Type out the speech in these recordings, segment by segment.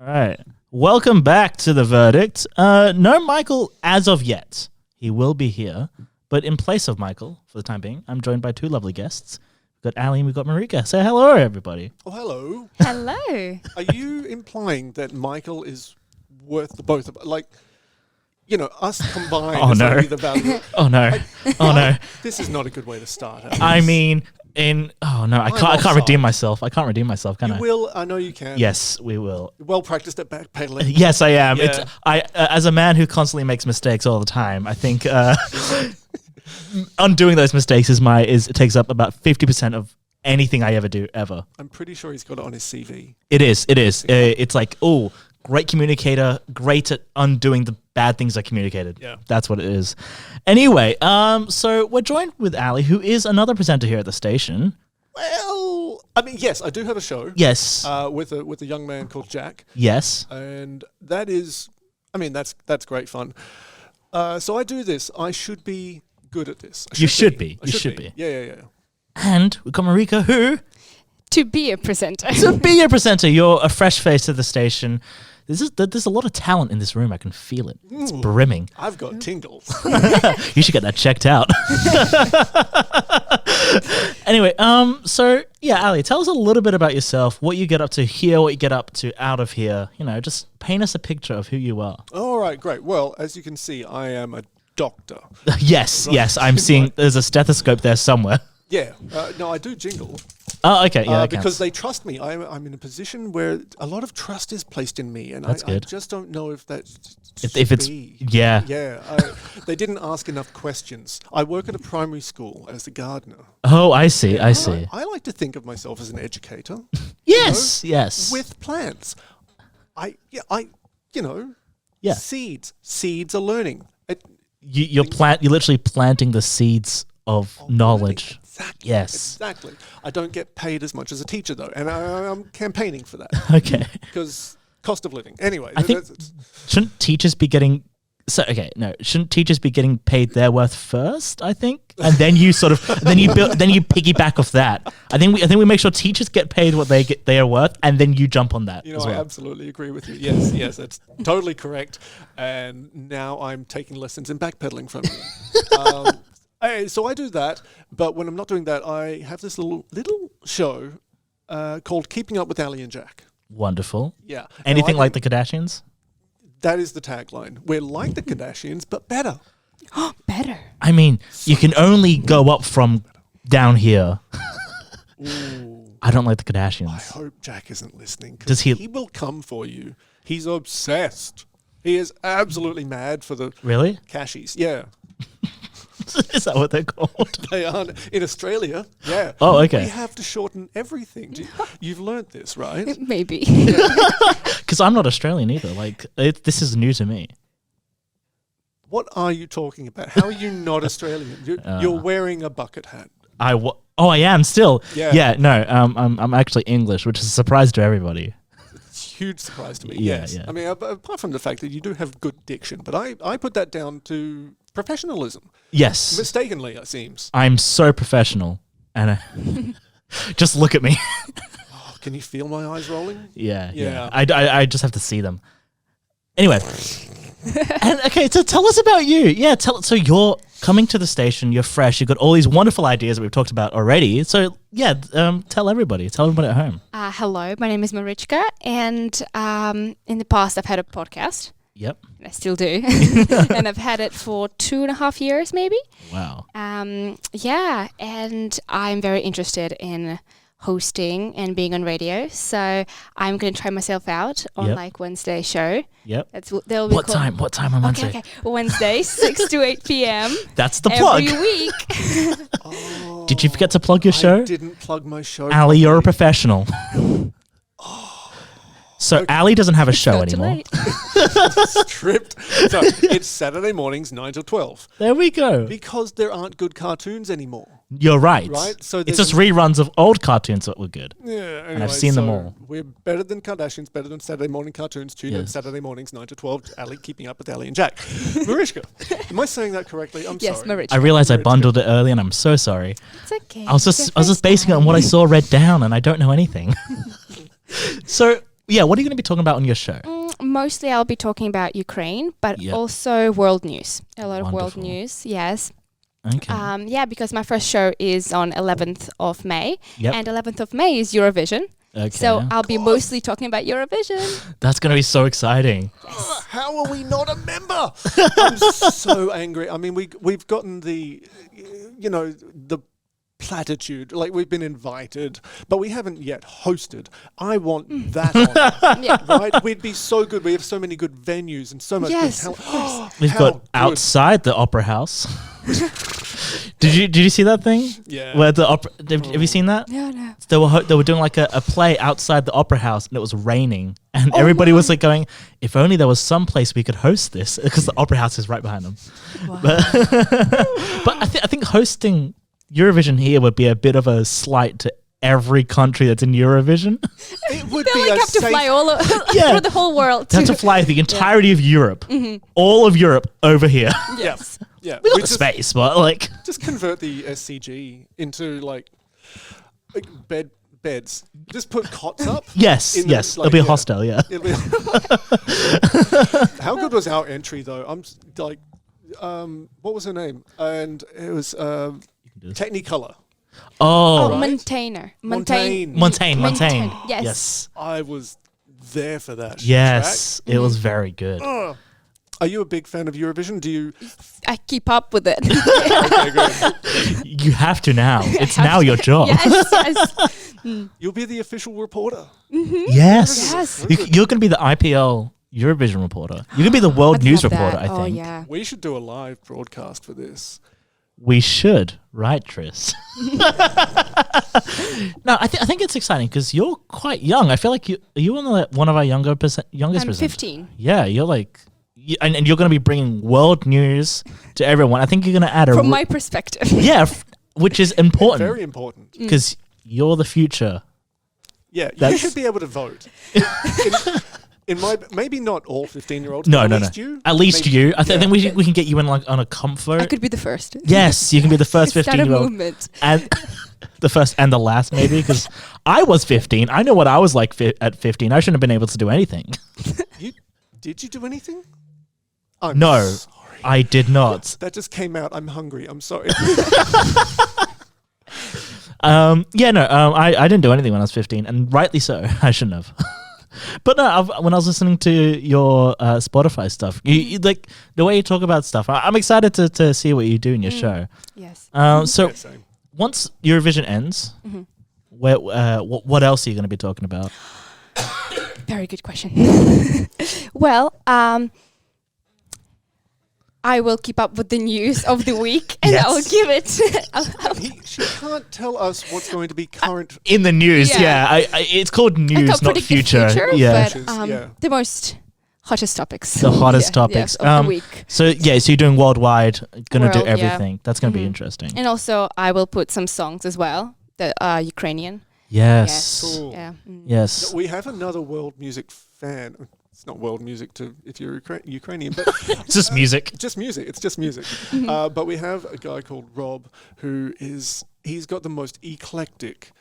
All right. Welcome back to The Verdict. No Michael as of yet. He will be here. But in place of Michael, for the time being, I'm joined by two lovely guests. We've got Ali and we've got Marichka. Say hello, everybody. Oh, hello. Hello. Are you implying that Michael is worth the both of us? Like, you know, us combined. Oh, is no. only the value. Oh, no. No. This is not a good way to start. I mean, I can't redeem myself. I can't redeem myself, can I? You will. I know you can. Yes, we will. Well practiced at backpedaling. Yes, I am. Yeah. As a man who constantly makes mistakes all the time, I think undoing those mistakes it takes up about 50% of anything I ever do ever. I'm pretty sure he's got it on his CV. It is. It's like, oh, great communicator, great at undoing the bad things I communicated. Yeah. That's what it is. Anyway, so we're joined with Ali, who is another presenter here at the station. Well, I mean, yes, I do have a show. Yes. With a young man called Jack. Yes. And that is, I mean, that's great fun. So I do this. I should be good at this. You should be. Yeah. And we've got Marichka, who... To be a presenter. To be a presenter. You're a fresh face to the station. There's a lot of talent in this room. I can feel it. It's brimming. I've got tingles. You should get that checked out. Anyway, so yeah, Ali, tell us a little bit about yourself, what you get up to here, what you get up to out of here. You know, just paint us a picture of who you are. All right, great. Well, as you can see, I am a doctor. Yes, I'm seeing there's a stethoscope there somewhere. Yeah. No, I do jingle. Oh, okay. Yeah, because they trust me. I'm in a position where a lot of trust is placed in me, and I just don't know if that's if it's yeah. They didn't ask enough questions. I work at a primary school as a gardener. Oh, I see. I see. I like to think of myself as an educator. Yes. With plants. Yeah. Seeds are learning. You're literally planting the seeds of knowledge. Exactly. Yes. Exactly. I don't get paid as much as a teacher, though, and I'm campaigning for that. Okay. Because cost of living. Anyway. I think shouldn't teachers be getting... shouldn't teachers be getting paid their worth first, I think? And then you sort of... then you piggyback off that. I think we make sure teachers get paid what they are worth, and then you jump on that as well. I absolutely agree with you. Yes, that's totally correct. And now I'm taking lessons in backpedaling from you. So I do that, but when I'm not doing that, I have this little show called Keeping Up with Ali and Jack. Wonderful. Yeah. Anything like the Kardashians? That is the tagline. We're like the Kardashians, but better. Better. I mean, you can only go up from down here. Ooh. I don't like the Kardashians. I hope Jack isn't listening. Does he will come for you. He's obsessed. He is absolutely mad for the Really? cashies. Yeah. Is that what they're called? They are in Australia. Yeah. Oh, okay. We have to shorten everything. You've learnt this, right? Maybe. Because I'm not Australian either. Like, this is new to me. What are you talking about? How are you not Australian? You're wearing a bucket hat. I am still. Yeah. No. I'm actually English, which is a surprise to everybody. It's a huge surprise to me. Yeah, yes. yeah. I mean, apart from the fact that you do have good diction, but I put that down to professionalism. Yes. Mistakenly, it seems. I'm so professional, and just look at me. Oh, can you feel my eyes rolling? Yeah. I just have to see them. Anyway. And okay, so tell us about you. Yeah, so you're coming to the station, you're fresh, you've got all these wonderful ideas that we've talked about already. So yeah, tell everybody at home. Hello, my name is Marichka, and in the past I've had a podcast. Yep. I still do. And I've had it for 2.5 years maybe. Wow. Yeah, and I'm very interested in hosting and being on radio, so I'm going to try myself out on like Wednesday show. Yep. They'll be What time on Wednesday? Okay. Wednesday, 6 to 8 p.m. That's the plug. Every week. Oh, Did you forget to plug your show? I didn't plug my show. Ali, you're a professional. So okay. Ali doesn't have a show anymore. Stripped. So it's Saturday mornings, 9 to 12. There we go. Because there aren't good cartoons anymore. You're right. So it's just reruns of old cartoons that were good. Yeah. Anyway, and I've seen them all. We're better than Kardashians, better than Saturday morning cartoons. Tune in Saturday mornings, 9 to 12. Ali, Keeping Up with Ali and Jack. Marichka. Am I saying that correctly? I'm yes, sorry. Marichka. I realized I bundled it early and I'm so sorry. It's okay. I was just basing it on what I saw read down and I don't know anything. So Yeah, what are you going to be talking about on your show? Mostly I'll be talking about Ukraine, but Yep. also world news. A lot of world Wonderful. news, yes. Okay. Yeah, because my first show is on 11th of May, Yep. and 11th of May is Eurovision. Okay. So I'll be mostly talking about Eurovision. That's going to be so exciting. How are we not a member? I'm so angry. I mean, we've gotten the platitude. Like, we've been invited, but we haven't yet hosted. I want that on. Yeah. Right? We'd be so good. We have so many good venues and so much Yes, good of talent. We've How got good. outside the Opera House. Did you see that thing? Yeah. Where the opera? Have you seen that? No, no. They were doing like a play outside the Opera House, and it was raining, and everybody was like going, "If only there was some place we could host this," because the Opera House is right behind them. Wow. But I think hosting Eurovision here would be a bit of a slight to every country that's in Eurovision. It would They be like a have to safe. fly all Yeah. through the whole world. They have to fly the entirety of Europe, all of Europe over here. Yes. Yeah. We got We the just, space, but like, just convert the SCG into like beds. Just put cots up. yes, In the- yes, like, it'll be a yeah. hostel, yeah. It'll be- How good was our entry though? Like, what was her name? And it was do this. Technicolor. Oh, Right. Montaigne. Montaigne. Yes. I was there for that. Yes, it was very good. Track. Are you a big fan of Eurovision? Do you? I keep up with it. Okay, good. You have to now. It's now your job. yes, yes. You'll be the official reporter. Yes. Yes. You're going to be the IPL Eurovision reporter. You're going to be the world I'd news love reporter, that. I Oh, think. yeah. We should do a live broadcast for this. We should, right, Tris? No, I think it's exciting because you're quite young. I feel like are you one of our youngest I'm presenters? 15. Yeah, you're like, and you're going to be bringing world news to everyone. I think you're going to add From my perspective. yeah, which is important Very important. because you're the future. Yeah, you That's- should be able to vote. In my maybe not all 15-year-olds. No, but no, at no. least you. At least Maybe- you. I yeah. think we can get you in like on a comfort. I could be the first. Yes, you can be the first Start a 15-year-old. movement. And the first and the last, maybe, because I was 15. I know what I was like at 15. I shouldn't have been able to do anything. Did you do anything? I'm No, sorry. I did not. That just came out. I'm hungry. I'm sorry. I didn't do anything when I was 15, and rightly so. I shouldn't have. But no, when I was listening to your Spotify stuff, you like the way you talk about stuff. I'm excited to see what you do in your show. Yes. So Yeah, same. once Eurovision ends, what else are you going to be talking about? Very good question. Well, I will keep up with the news of the week, and Yes. I'll give it. She can't tell us what's going to be current. In the news, Yeah. yeah. It's called I news, can't not predict the future. Yeah. but Yeah. the most hottest topics. The hottest topics. of the week. So you're doing worldwide, gonna do World, yeah. everything. That's gonna be Mhm. interesting. And also, I will put some songs as well that are Ukrainian. Yes. Cool. Yeah. Yes. We have another world music fan. It's not world music to if you're Ukrainian, but It's just music. just music. It's just music. But we have a guy called Rob he's got the most eclectic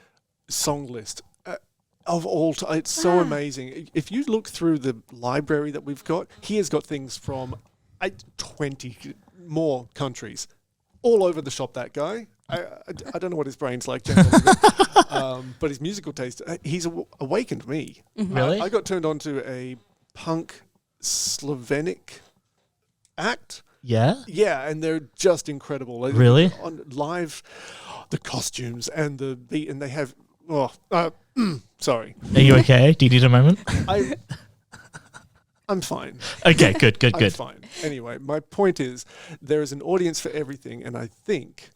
song list of all time. It's so amazing. If you look through the library that we've got, he has got things from 20 more countries all over the shop, that guy. I don't know what his brain's like generally, but his musical taste, he's awakened me. Really? I got turned on to a punk Slovenic act. Yeah. Yeah, and they're just incredible. Really? On live, the costumes and the beat, and they have. Sorry, Are you okay? Do you need a moment? I'm fine. Okay. Good. I'm fine. Anyway, my point is there is an audience for everything, and I think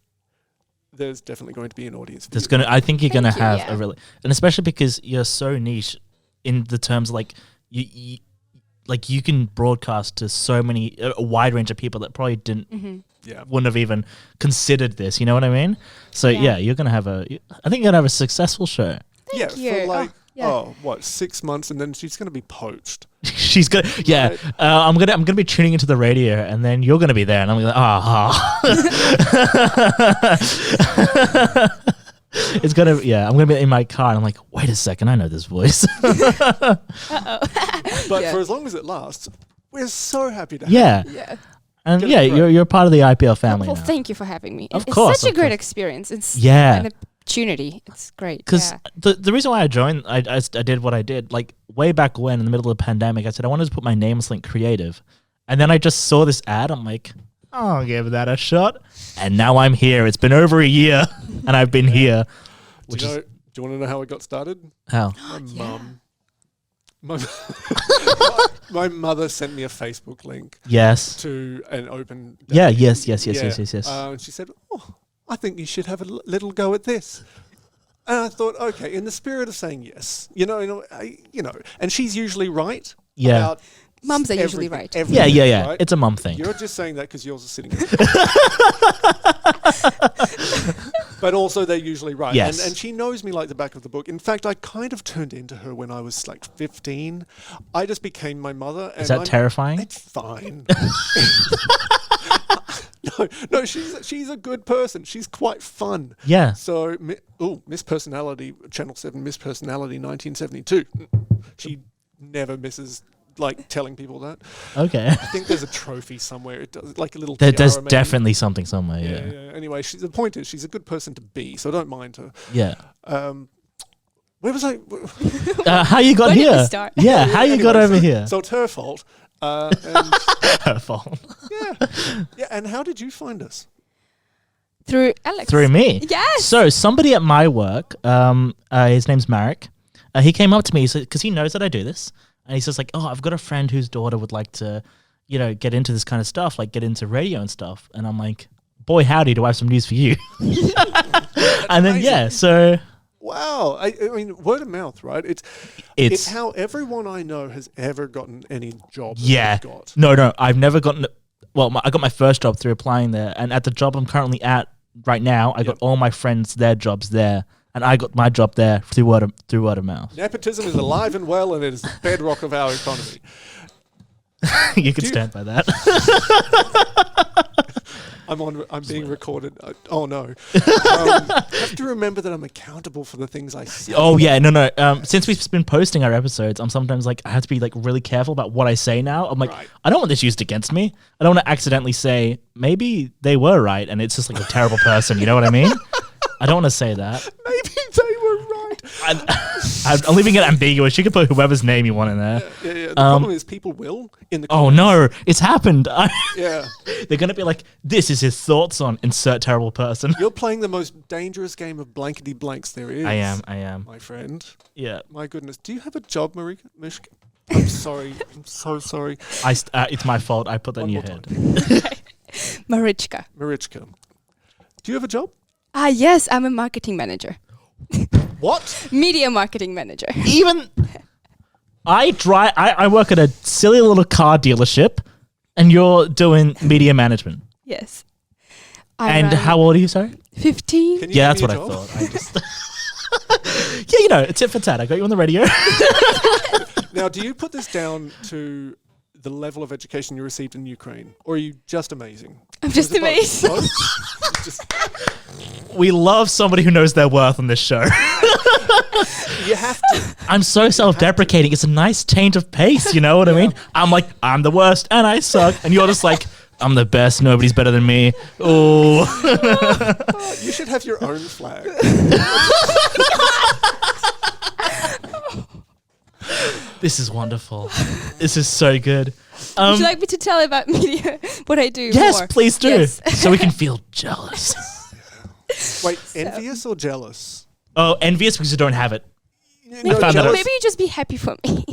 there's definitely going to be an audience for you. I think you're Thank gonna you, have yeah. a really, and especially because you're so niche in the terms like you like you can broadcast to so many a wide range of people that probably Yeah. wouldn't have even considered this. You know what I mean? So Yeah. you're gonna have I think you're gonna have a successful show. Yeah, you. for like, yeah. 6 months, and then she's going to be poached. She's gonna, yeah. Right. I'm gonna be tuning into the radio, and then you're gonna be there, and I'm like, It's gonna, I'm gonna be in my car and I'm like, wait a second, I know this voice. But for as long as it lasts, we're so happy to have you. Yeah. And That's great. you're part of the IPL family Well, now. thank you for having me. Of It's course, such a of great course. experience. It's Yeah. an opportunity. It's great. Because Yeah. the reason why I joined, I did what I did, like way back when in the middle of the pandemic, I said I wanted to put my name on something creative. And then I just saw this ad. I'm like, I'll give that a shot. And now I'm here. It's been over a year and I've been here. Do you want to know how it got started? How? My mother sent me a Facebook link Yes. to an open. Yeah, yes. And she said, "Oh, I think you should have a little go at this." And I thought, okay, in the spirit of saying yes, and she's usually right. Yeah. About Mums are usually right. everything, Yeah. right? It's a mum thing. You're just saying that because yours is sitting. But also, they're usually right. Yes. And she knows me like the back of the book. In fact, I kind of turned into her when I was like 15. I just became my mother. Is that terrifying? It's fine. No, she's a good person. She's quite fun. Yeah. So, Miss Personality, Channel 7, Miss Personality 1972. She never misses like telling people that. Okay. I think there's a trophy somewhere. It does like a little. There's tiara maybe. definitely something somewhere. Yeah. Yeah. Anyway, the point is, she's a good person to be, so I don't mind her. Yeah. Where was I? How you got Where did we here? start? Yeah. How you got over here? So it's her fault. And Her fault. yeah. And how did you find us? Through Alex. Through me. Yes. So somebody at my work, his name's Marichka. He came up to me because he knows that I do this, and he's just like, "Oh, I've got a friend whose daughter would like to, get into this kind of stuff, like get into radio and stuff." And I'm like, "Boy, howdy, do I have some news for you?" And then so Wow. I mean, word of mouth, right? It's how everyone I know has ever gotten any job. yeah, They've got. no, I've never gotten. Well, I got my first job through applying there, and at the job I'm currently at right now, I got all my friends their jobs there. And I got my job there through word of mouth. Nepotism is alive and well, and it is the bedrock of our economy. You can stand by that. I'm being recorded. Oh no! I have to remember that I'm accountable for the things I say. Oh yeah, no. Since we've been posting our episodes, I'm sometimes like I have to be like really careful about what I say now. I'm like, I don't want this used against me. I don't want to accidentally say maybe they were right, and it's just like a terrible person. You know what I mean? I don't want to say that. Maybe they were right. I'm leaving it ambiguous. You can put whoever's name you want in there. Yeah. The problem is people will in the. Oh comments. no, it's happened. Yeah. They're gonna be like, "This is his thoughts on insert terrible person." You're playing the most dangerous game of blankety blanks there is. I am. my friend. Yeah. My goodness, do you have a job, Marichka? I'm sorry. I'm so sorry. It's my fault. I put that in your head. Marichka. Marichka, do you have a job? Yes, I'm a marketing manager. What? Media marketing manager. Even I work at a silly little car dealership, and you're doing media management. Yes. And how old are you? Sorry. 15. Can you Yeah, give that's me what a I job? thought. I just it's it for tat. I got you on the radio. Now, do you put this down to the level of education you received in Ukraine, or are you just amazing? I'm just Or is it both? amazing. Both? Just, We love somebody who knows their worth on this show. you have to. I'm so self-deprecating. It's a nice change of pace. You know what I mean? I'm like, I'm the worst and I suck, and you're just like, I'm the best. Nobody's better than me. Oh. You should have your own flag. This is wonderful. This is so good. Would you like me to tell about media, what I do? Yes, more? please do. Yes. So we can feel jealous. Wait, envious or jealous? Oh, envious because you don't have it. Maybe, found that out. maybe you just be happy for me.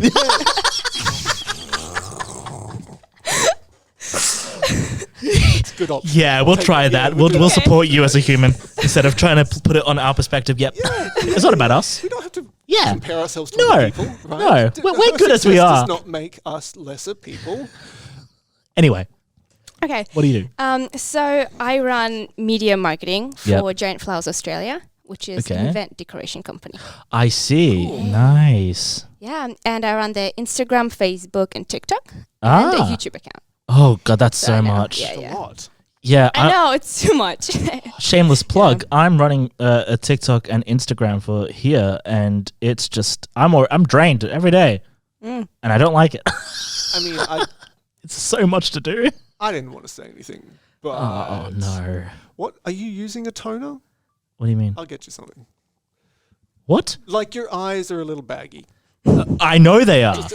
It's a good option. Yeah, we'll Take try it. that. Yeah, We'll do we'll that. support you as a human instead of trying to put it on our perspective. Yep. It's not about us. We don't have to Yeah. compare ourselves to No. other people, right? No. We're good as we Success are. does not make us lesser people. Anyway, Okay. what do you do? So I run media marketing for Yep. Giant Flowers Australia, which is an Okay. event decoration company. I see. Nice. Yeah, and I run their Instagram, Facebook, and TikTok, and Ah. a YouTube account. Oh god, that's so I know. much. Yeah, It's yeah. a lot. Yeah, I know, it's too much. shameless plug. I'm running a TikTok and Instagram for here, and it's just I'm drained every day, and I don't like it. I mean, It's so much to do. I didn't want to say anything, but Oh no! What are you using a toner? What do you mean? I'll get you something. What? Like your eyes are a little baggy. I know they are. Just,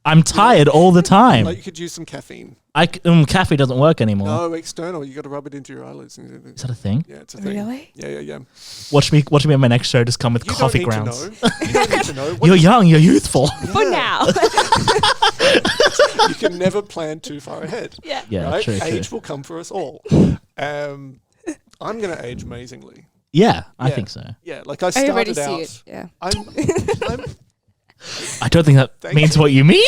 I'm tired all the time. like you could use some caffeine. Caffeine doesn't work anymore. No, external. You got to rub it into your eyelids. Is that a thing? Yeah, it's a thing. Really? Yeah. Watch me on my next show. Just come with You coffee don't need grounds. to know. You don't need to know. You're young. You're youthful. For now. You can never plan too far ahead. Yeah. Yeah, right? true. Age will come for us all. I'm going to age amazingly. Yeah, I Yeah. think so. Yeah, like I I already started see out. it. Yeah. I'm I don't think that Thank means you. what you mean.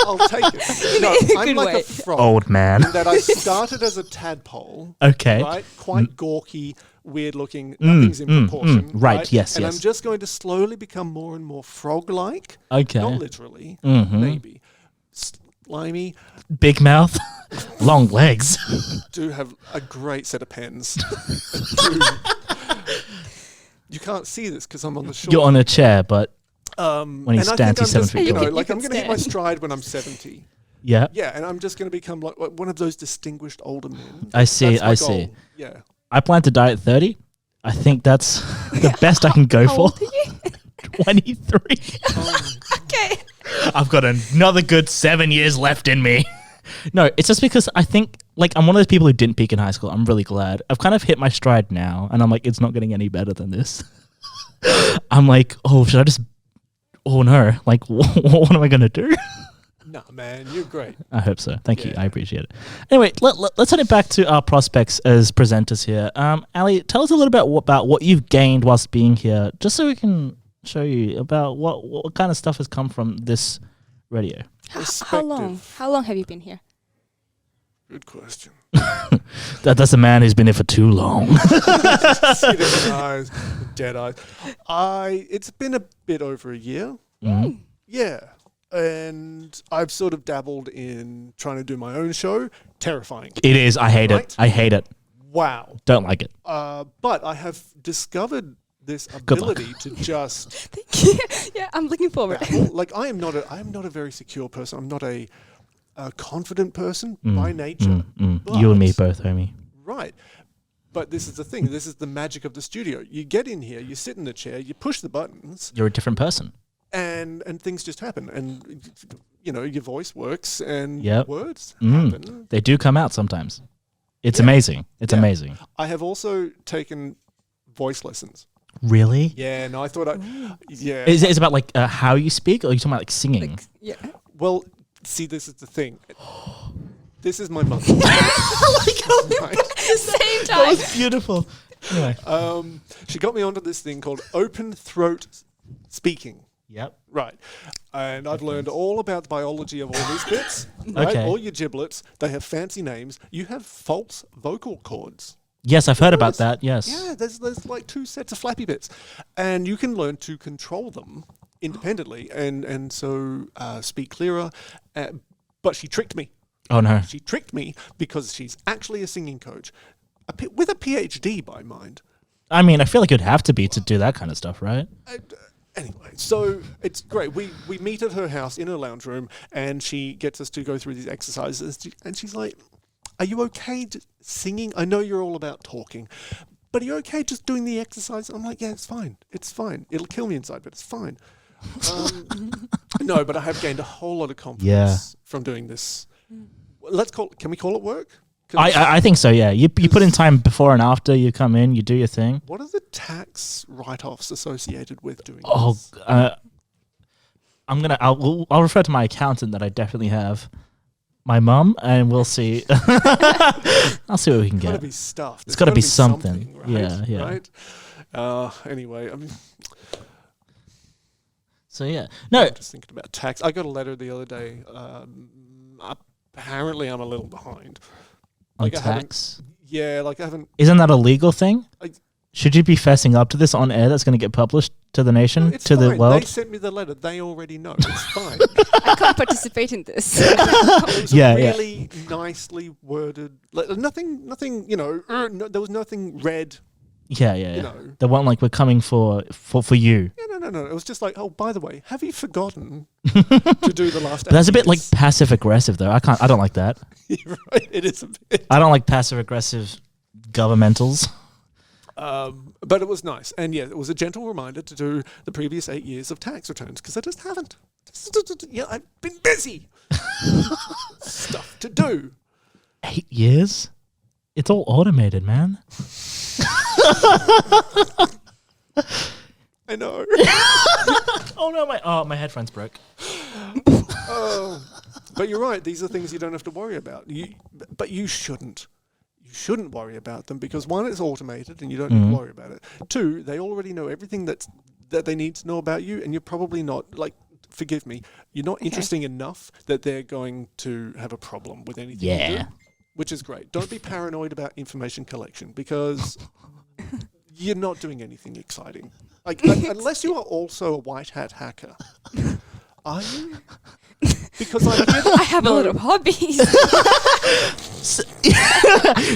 I'll take it. No, I'm Good like way. a frog. Old man. In that I started as a tadpole, Okay. right? Quite gawky, weird looking, nothing's in proportion. Right, yes, And yes. I'm just going to slowly become more and more frog-like. Okay. Not literally, Mhm. maybe. Slimy. Big mouth, long legs. Do have a great set of pens. You can't see this because I'm on the shore. You're on a chair, but When he stands, he's 7 feet You tall. know, like You I'm can going to hit my stand. stride when I'm 70. yeah, Yeah, and I'm just going to become like one of those distinguished older men. I see. That's my I see. goal. Yeah. I plan to die at 30. I think that's the best I can go How for. old are you? 23. Okay. I've got another good 7 years left in me. No, it's just because I think, like, I'm one of those people who didn't peak in high school. I'm really glad. I've kind of hit my stride now, and I'm like, it's not getting any better than this. I'm like, oh, should I just... Oh, no. Like, what am I going to do? No, man, you're great. I hope so. Thank you. Yeah. I appreciate it. Anyway, let's head it back to our prospects as presenters here. Ali, tell us a little bit about what you've gained whilst being here, just so we can show you about what kind of stuff has come from this radio. How long? How long have you been here? Good question. That's a man who's been here for too long. See the eyes, dead eyes. It's been a bit over a year. Mhm. Yeah. And I've sort of dabbled in trying to do my own show. Terrifying. It is. I hate it. Right? I hate it. Wow. Don't like it. But I have discovered this Good luck. ability to just Thank you. Yeah, I'm looking forward. babble. Like I am not a very secure person. I'm not a confident person by nature. You and me But- both, homie. Right. But this is the thing. This is the magic of the studio. You get in here, you sit in the chair, you push the buttons, You're a different person. and things just happen. And you know, your voice works, and Yep. words Mm. happen. They do come out sometimes. It's Yeah. amazing. It's Yeah. amazing. I have also taken voice lessons. Really? Yeah, no, I thought yeah. Is it about like how you speak, or are you talking about like singing? Like, yeah. Well, see, this is the thing. This is my mother. Right. Same time. Beautiful. Anyway. She got me onto this thing called open throat speaking. Yep. Right. And I've learned all about the biology of all these bits. Right? Okay. All your giblets, they have fancy names. You have false vocal cords. Yes, I've heard about Yes. that. Yes. Yeah, there's like 2 sets of flappy bits. And you can learn to control them independently and so speak clearer. But she tricked me. Oh no. She tricked me because she's actually a singing coach with a PhD by mind. I mean, I feel like you'd have to be to do that kind of stuff, right? Anyway, so it's great. We meet at her house in her lounge room, and she gets us to go through these exercises. And she's like, "Are you okay singing? I know you're all about talking, but are you okay just doing the exercise?" I'm like, "Yeah, it's fine. It's fine. It'll kill me inside, but it's fine." No, but I have gained a whole lot of confidence from doing this. Can we call it work? 'Cause I think so. Yeah. You put in time before and after. You come in. You do your thing. what are the tax write-offs associated with doing Oh, this? I'll refer to my accountant that I definitely have. My mum, and we'll see. I'll see what we can It's got to get. be stuff. It's gotta be something. right? Yeah, yeah. Right? Anyway, I mean, So yeah, no, I'm just thinking about tax. I got a letter the other day. Apparently, I'm a little behind. on Like I haven't- tax. Yeah, like I haven't. Isn't that a legal thing? I- Should you be fessing up to this on air that's going to get published to the nation, It's to fine. the world? They sent me the letter. They already know. It's fine. I can't participate in this. It was Yeah, a yeah. really nicely worded. Nothing. There was nothing read. Yeah, yeah, You yeah. know. The one like we're coming for you. Yeah, no. It was just like, oh, by the way, have you forgotten to do the last? But that's a bit like years? passive aggressive though. I don't like that. You're right. It is a bit. I don't like passive aggressive governmentals. But it was nice, and yeah, it was a gentle reminder to do the previous 8 years of tax returns because I just haven't. Yeah, I've been busy. Stuff to do. 8 years? It's all automated, man. I know. Oh no, my headphones broke. Oh, but you're right. These are things you don't have to worry about. But you shouldn't. You shouldn't worry about them because one, it's automated and you don't need to worry about it. Two, they already know everything that they need to know about you, and you're probably not like. Forgive me. You're not interesting enough that they're going to have a problem with anything you do, which is great. Don't be paranoid about information collection because you're not doing anything exciting. Like unless you are also a white hat hacker. Are you? Because I have a lot of hobbies.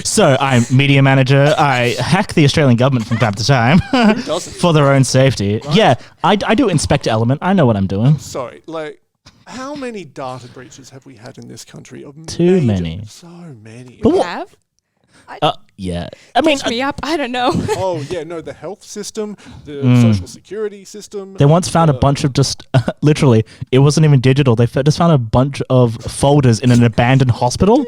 So I'm media manager. I hack the Australian government from time to time Who doesn't? for their own safety. Right. Yeah, I do inspect element. I know what I'm doing. Sorry, like, how many data breaches have we had in this country? Too many. So many. But what? Have? Yeah. I mean, Catch me up. I don't know. Oh, yeah, no, the health system, the social security system. they once found a bunch of just literally. It wasn't even digital. They just found a bunch of folders in an abandoned hospital.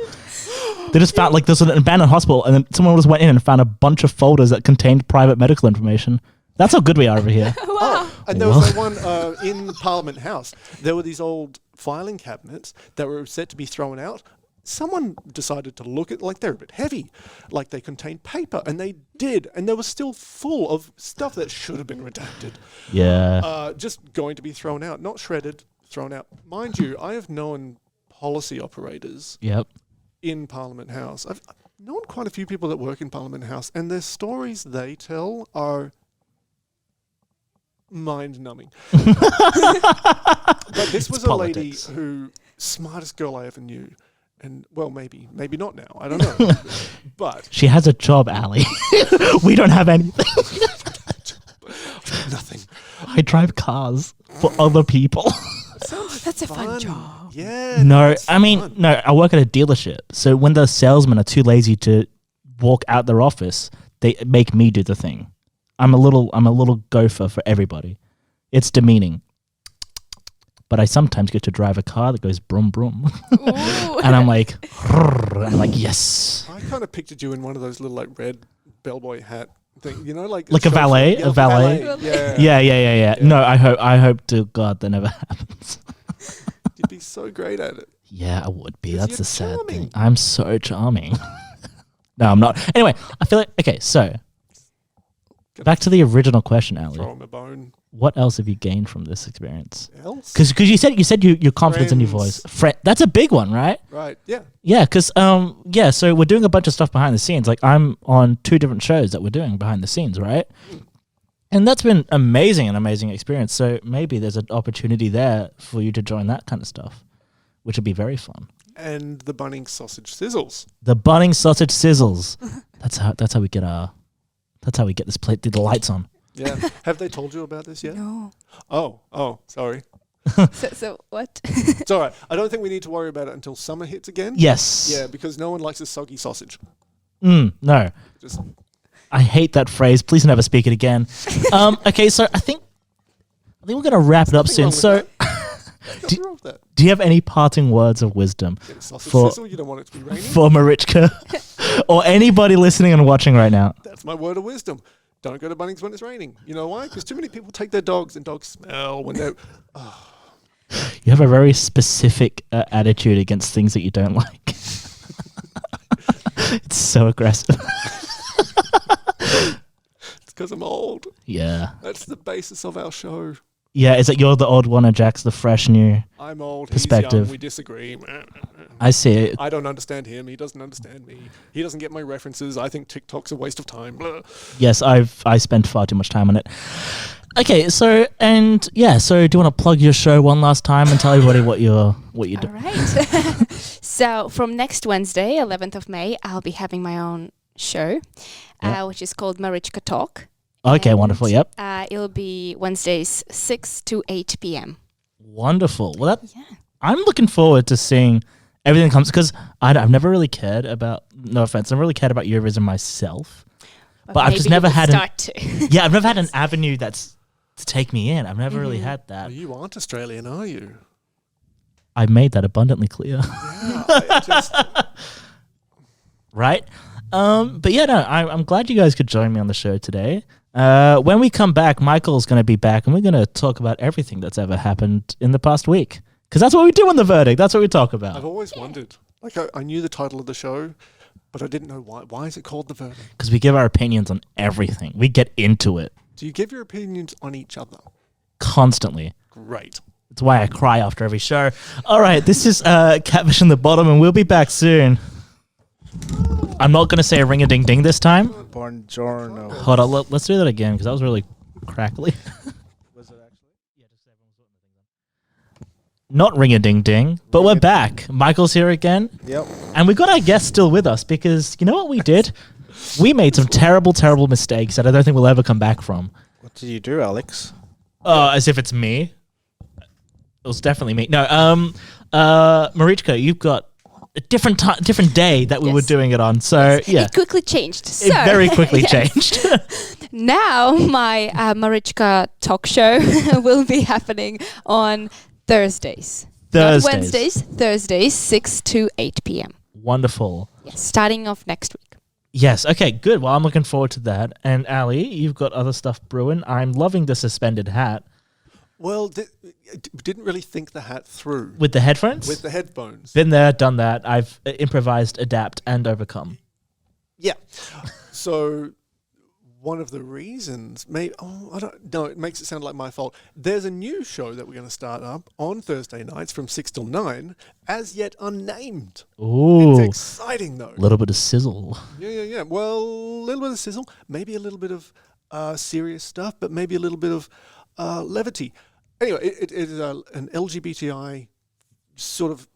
They just found like there's an abandoned hospital, and then someone just went in and found a bunch of folders that contained private medical information. That's how good we are over here. Wow. And there was that one in Parliament House. There were these old filing cabinets that were set to be thrown out. Someone decided to look at, like, they're a bit heavy, like they contained paper, and they did, and they were still full of stuff that should have been redacted. Yeah. Just going to be thrown out, not shredded, thrown out. Mind you, I have known policy operators Yep. in Parliament House. I've known quite a few people that work in Parliament House, and their stories they tell are mind-numbing. But this was a lady who, smartest girl I ever knew. And, well, maybe not now. I don't know. But She has a job, Ali. We don't have anything. nothing. I drive cars for other people. That's a fun job. Yeah. No, that's I mean, fun. no, I work at a dealership. So when the salesmen are too lazy to walk out their office, they make me do the thing. I'm a little gopher for everybody. It's demeaning. But I sometimes get to drive a car that goes brum brum. Ooh. And I'm like, yes. I kind of pictured you in one of those little, like, red bellboy hat thing. You know, like Like a valet? Yeah, A valet? Yeah. Yeah. No, I hope to God that never happens. You'd be so great at it. Yeah, I would be. 'Cause That's you're the sad charming. thing. I'm so charming. No, I'm not. Anyway, I feel like, okay, so back to the original question, Ali. Throw him a bone. What else have you gained from this experience? Else? Because you said your confidence in your voice. Friends. That's a big one, right? Right. Yeah. Yeah, because so we're doing a bunch of stuff behind the scenes. Like I'm on 2 different shows that we're doing behind the scenes, right? And that's been an amazing experience. So maybe there's an opportunity there for you to join that kind of stuff, which would be very fun. And the Bunnings sausage sizzles. The Bunnings sausage sizzles. That's how we get this plate, the lights on. Yeah. Have they told you about this yet? No. Oh, sorry. So what? It's all right. I don't think we need to worry about it until summer hits again. Yes. Yeah, because no one likes a soggy sausage. No. Just I hate that phrase. Please never speak it again. Okay, so I think we're gonna wrap it up nothing soon. wrong with So, nothing wrong with that. do you have any parting words of wisdom Get a sausage For- sizzle. You don't want it to be raining. for Marichka or anybody listening and watching right now? That's my word of wisdom. Don't go to Bunnings when it's raining. You know why? Because too many people take their dogs, and dogs smell when they're. You have a very specific attitude against things that you don't like. It's so aggressive. It's because I'm old. Yeah. That's the basis of our show. Yeah, is it you're the old one and Jack's the fresh new I'm old, perspective? he's young, we disagree. I see it. I don't understand him, he doesn't understand me. He doesn't get my references, I think TikTok's a waste of time. Blah. Yes, I spent far too much time on it. Okay, so do you want to plug your show one last time and tell everybody what you do? All right. So from next Wednesday, 11th of May, I'll be having my own show, which is called Marichka Talk. Okay, And, wonderful. Yep. It'll be Wednesdays 6 to 8 p.m. Wonderful. Well, I'm looking forward to seeing everything comes because I've never really cared about. No offense, I've never really cared about Eurovision myself. But I've just never had I've never had an avenue that's to take me in. I've never really had that. Well, you aren't Australian, are you? I made that abundantly clear. Right? But yeah, no, I'm glad you guys could join me on the show today. When we come back, Michael's going to be back and we're going to talk about everything that's ever happened in the past week. Because that's what we do in the verdict. That's what we talk about. I've always wondered. Like, I knew the title of the show, but I didn't know why. Why is it called The Verdict? Because we give our opinions on everything. We get into it. Do you give your opinions on each other? Constantly. Great. That's why I cry after every show. All right, this is Catfish in the Bottom, and we'll be back soon. I'm not going to say a ring-a-ding-ding this time. Buongiorno. Hold on, let's do that again, because that was really crackly. Was it actually? Yeah, just not ring-a-ding-ding, but we're back. Michael's here again. Yep. And we've got our guest still with us, because you know what we did? We made some terrible, terrible mistakes that I don't think we'll ever come back from. What did you do, Alex? As if it's me. It was definitely me. No, Marichka, you've got a different day that we were doing it on. So, yeah. It quickly changed. It very quickly changed. Now my Marichka talk show will be happening on Thursdays. Not Wednesdays, Thursdays, 6 to 8 p.m. Wonderful. Yes, starting off next week. Yes, okay, good. Well, I'm looking forward to that. And Ali, you've got other stuff brewing. I'm loving the suspended hat. Well, didn't really think the hat through. With the headphones? With the headphones. Been there, done that. I've improvised, adapt, and overcome. Yeah. So one of the reasons, I don't know, it makes it sound like my fault. There's a new show that we're going to start up on Thursday nights from 6 till 9, as yet unnamed. Ooh. It's exciting, though. A little bit of sizzle. Yeah. Well, a little bit of sizzle, maybe a little bit of serious stuff, but maybe a little bit of levity. Anyway, it is an LGBTI sort of,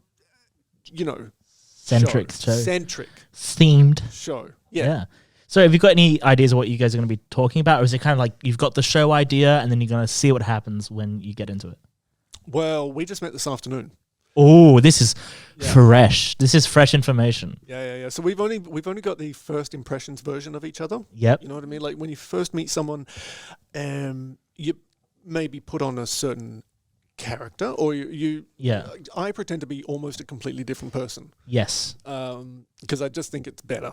Centric show. Centric. Themed. Show. Yeah. So have you got any ideas of what you guys are going to be talking about? Or is it kind of like you've got the show idea and then you're going to see what happens when you get into it? Well, we just met this afternoon. Oh, this is fresh. This is fresh information. Yeah. So we've only got the first impressions version of each other. Yep. You know what I mean? Like when you first meet someone, you maybe put on a certain character, or you. I pretend to be almost a completely different person. Yes. Because I just think it's better.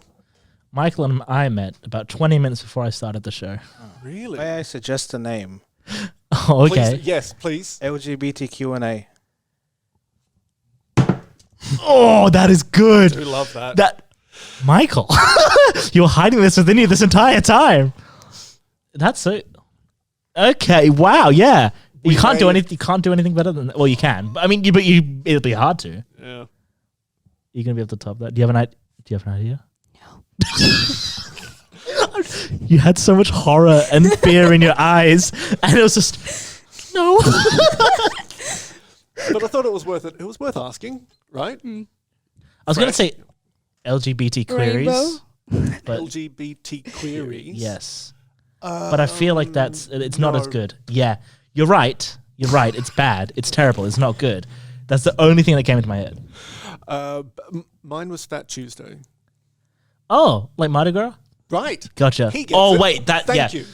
Michael and I met about 20 minutes before I started the show. Oh, really? May I suggest a name? Oh, okay. Please, yes, please. LGBTQ&A. Oh, that is good. I do love that. Michael, you were hiding this within you this entire time. That's so. Okay. Wow. Yeah. You can't do anything. You can't do anything better than that. Well, you can. But I mean, it'll be hard to. Yeah. You're gonna be able to top that. Do you have an idea? No. You had so much horror and fear in your eyes, and it was just no. But I thought it was worth it. It was worth asking, right? I was going to say LGBT queries. But LGBT queries. Yes. But I feel like it's not as good. Yeah. You're right. It's bad. It's terrible. It's not good. That's the only thing that came into my head. Mine was Fat Tuesday. Oh, like Mardi Gras? Right. Gotcha. He gets it. Wait, Thank you.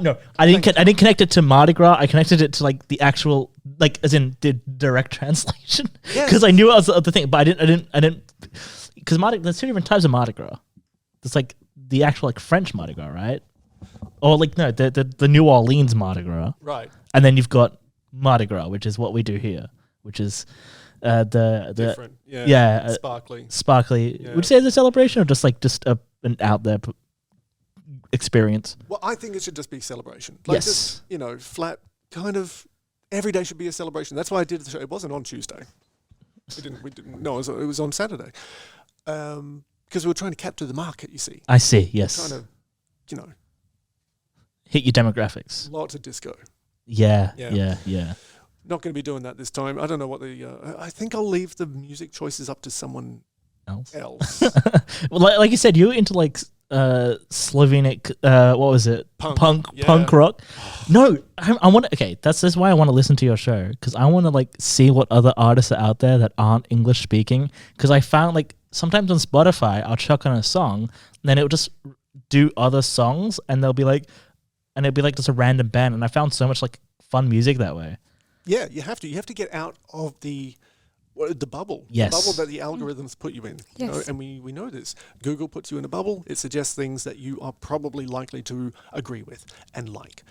No, I didn't connect it to Mardi Gras. I connected it to like the actual, like as in the direct translation, because I knew it was the thing, but I didn't, because there's two different types of Mardi Gras. There's like the actual like French Mardi Gras, right? Or like no, the New Orleans Mardi Gras, right? And then you've got Mardi Gras, which is what we do here, which is the different, sparkly. Yeah. Would you say it's a celebration or just an out there experience? Well, I think it should just be celebration. Like yes. Just, flat kind of Every day should be a celebration. That's why I did the show. It wasn't on Tuesday. We didn't. No, it was on Saturday. Because we were trying to capture the market. You see. I see. Yes. Trying to, hit your demographics. lots of disco. Yeah. Not going to be doing that this time. I don't know what I think I'll leave the music choices up to someone else. Well, like you said, you're into like Slovenic. What was it? Punk rock. No, I want to. Okay, that's why I want to listen to your show, because I want to like see what other artists are out there that aren't English speaking. Because I found like sometimes on Spotify, I'll chuck on a song, and then it'll just do other songs, and it'll be like just a random band, and I found so much like fun music that way. Yeah, you have to. You have to get out of the bubble. Yes. The bubble that the algorithms put you in. Yes. And we know this. Google puts you in a bubble. It suggests things that you are probably likely to agree with and like.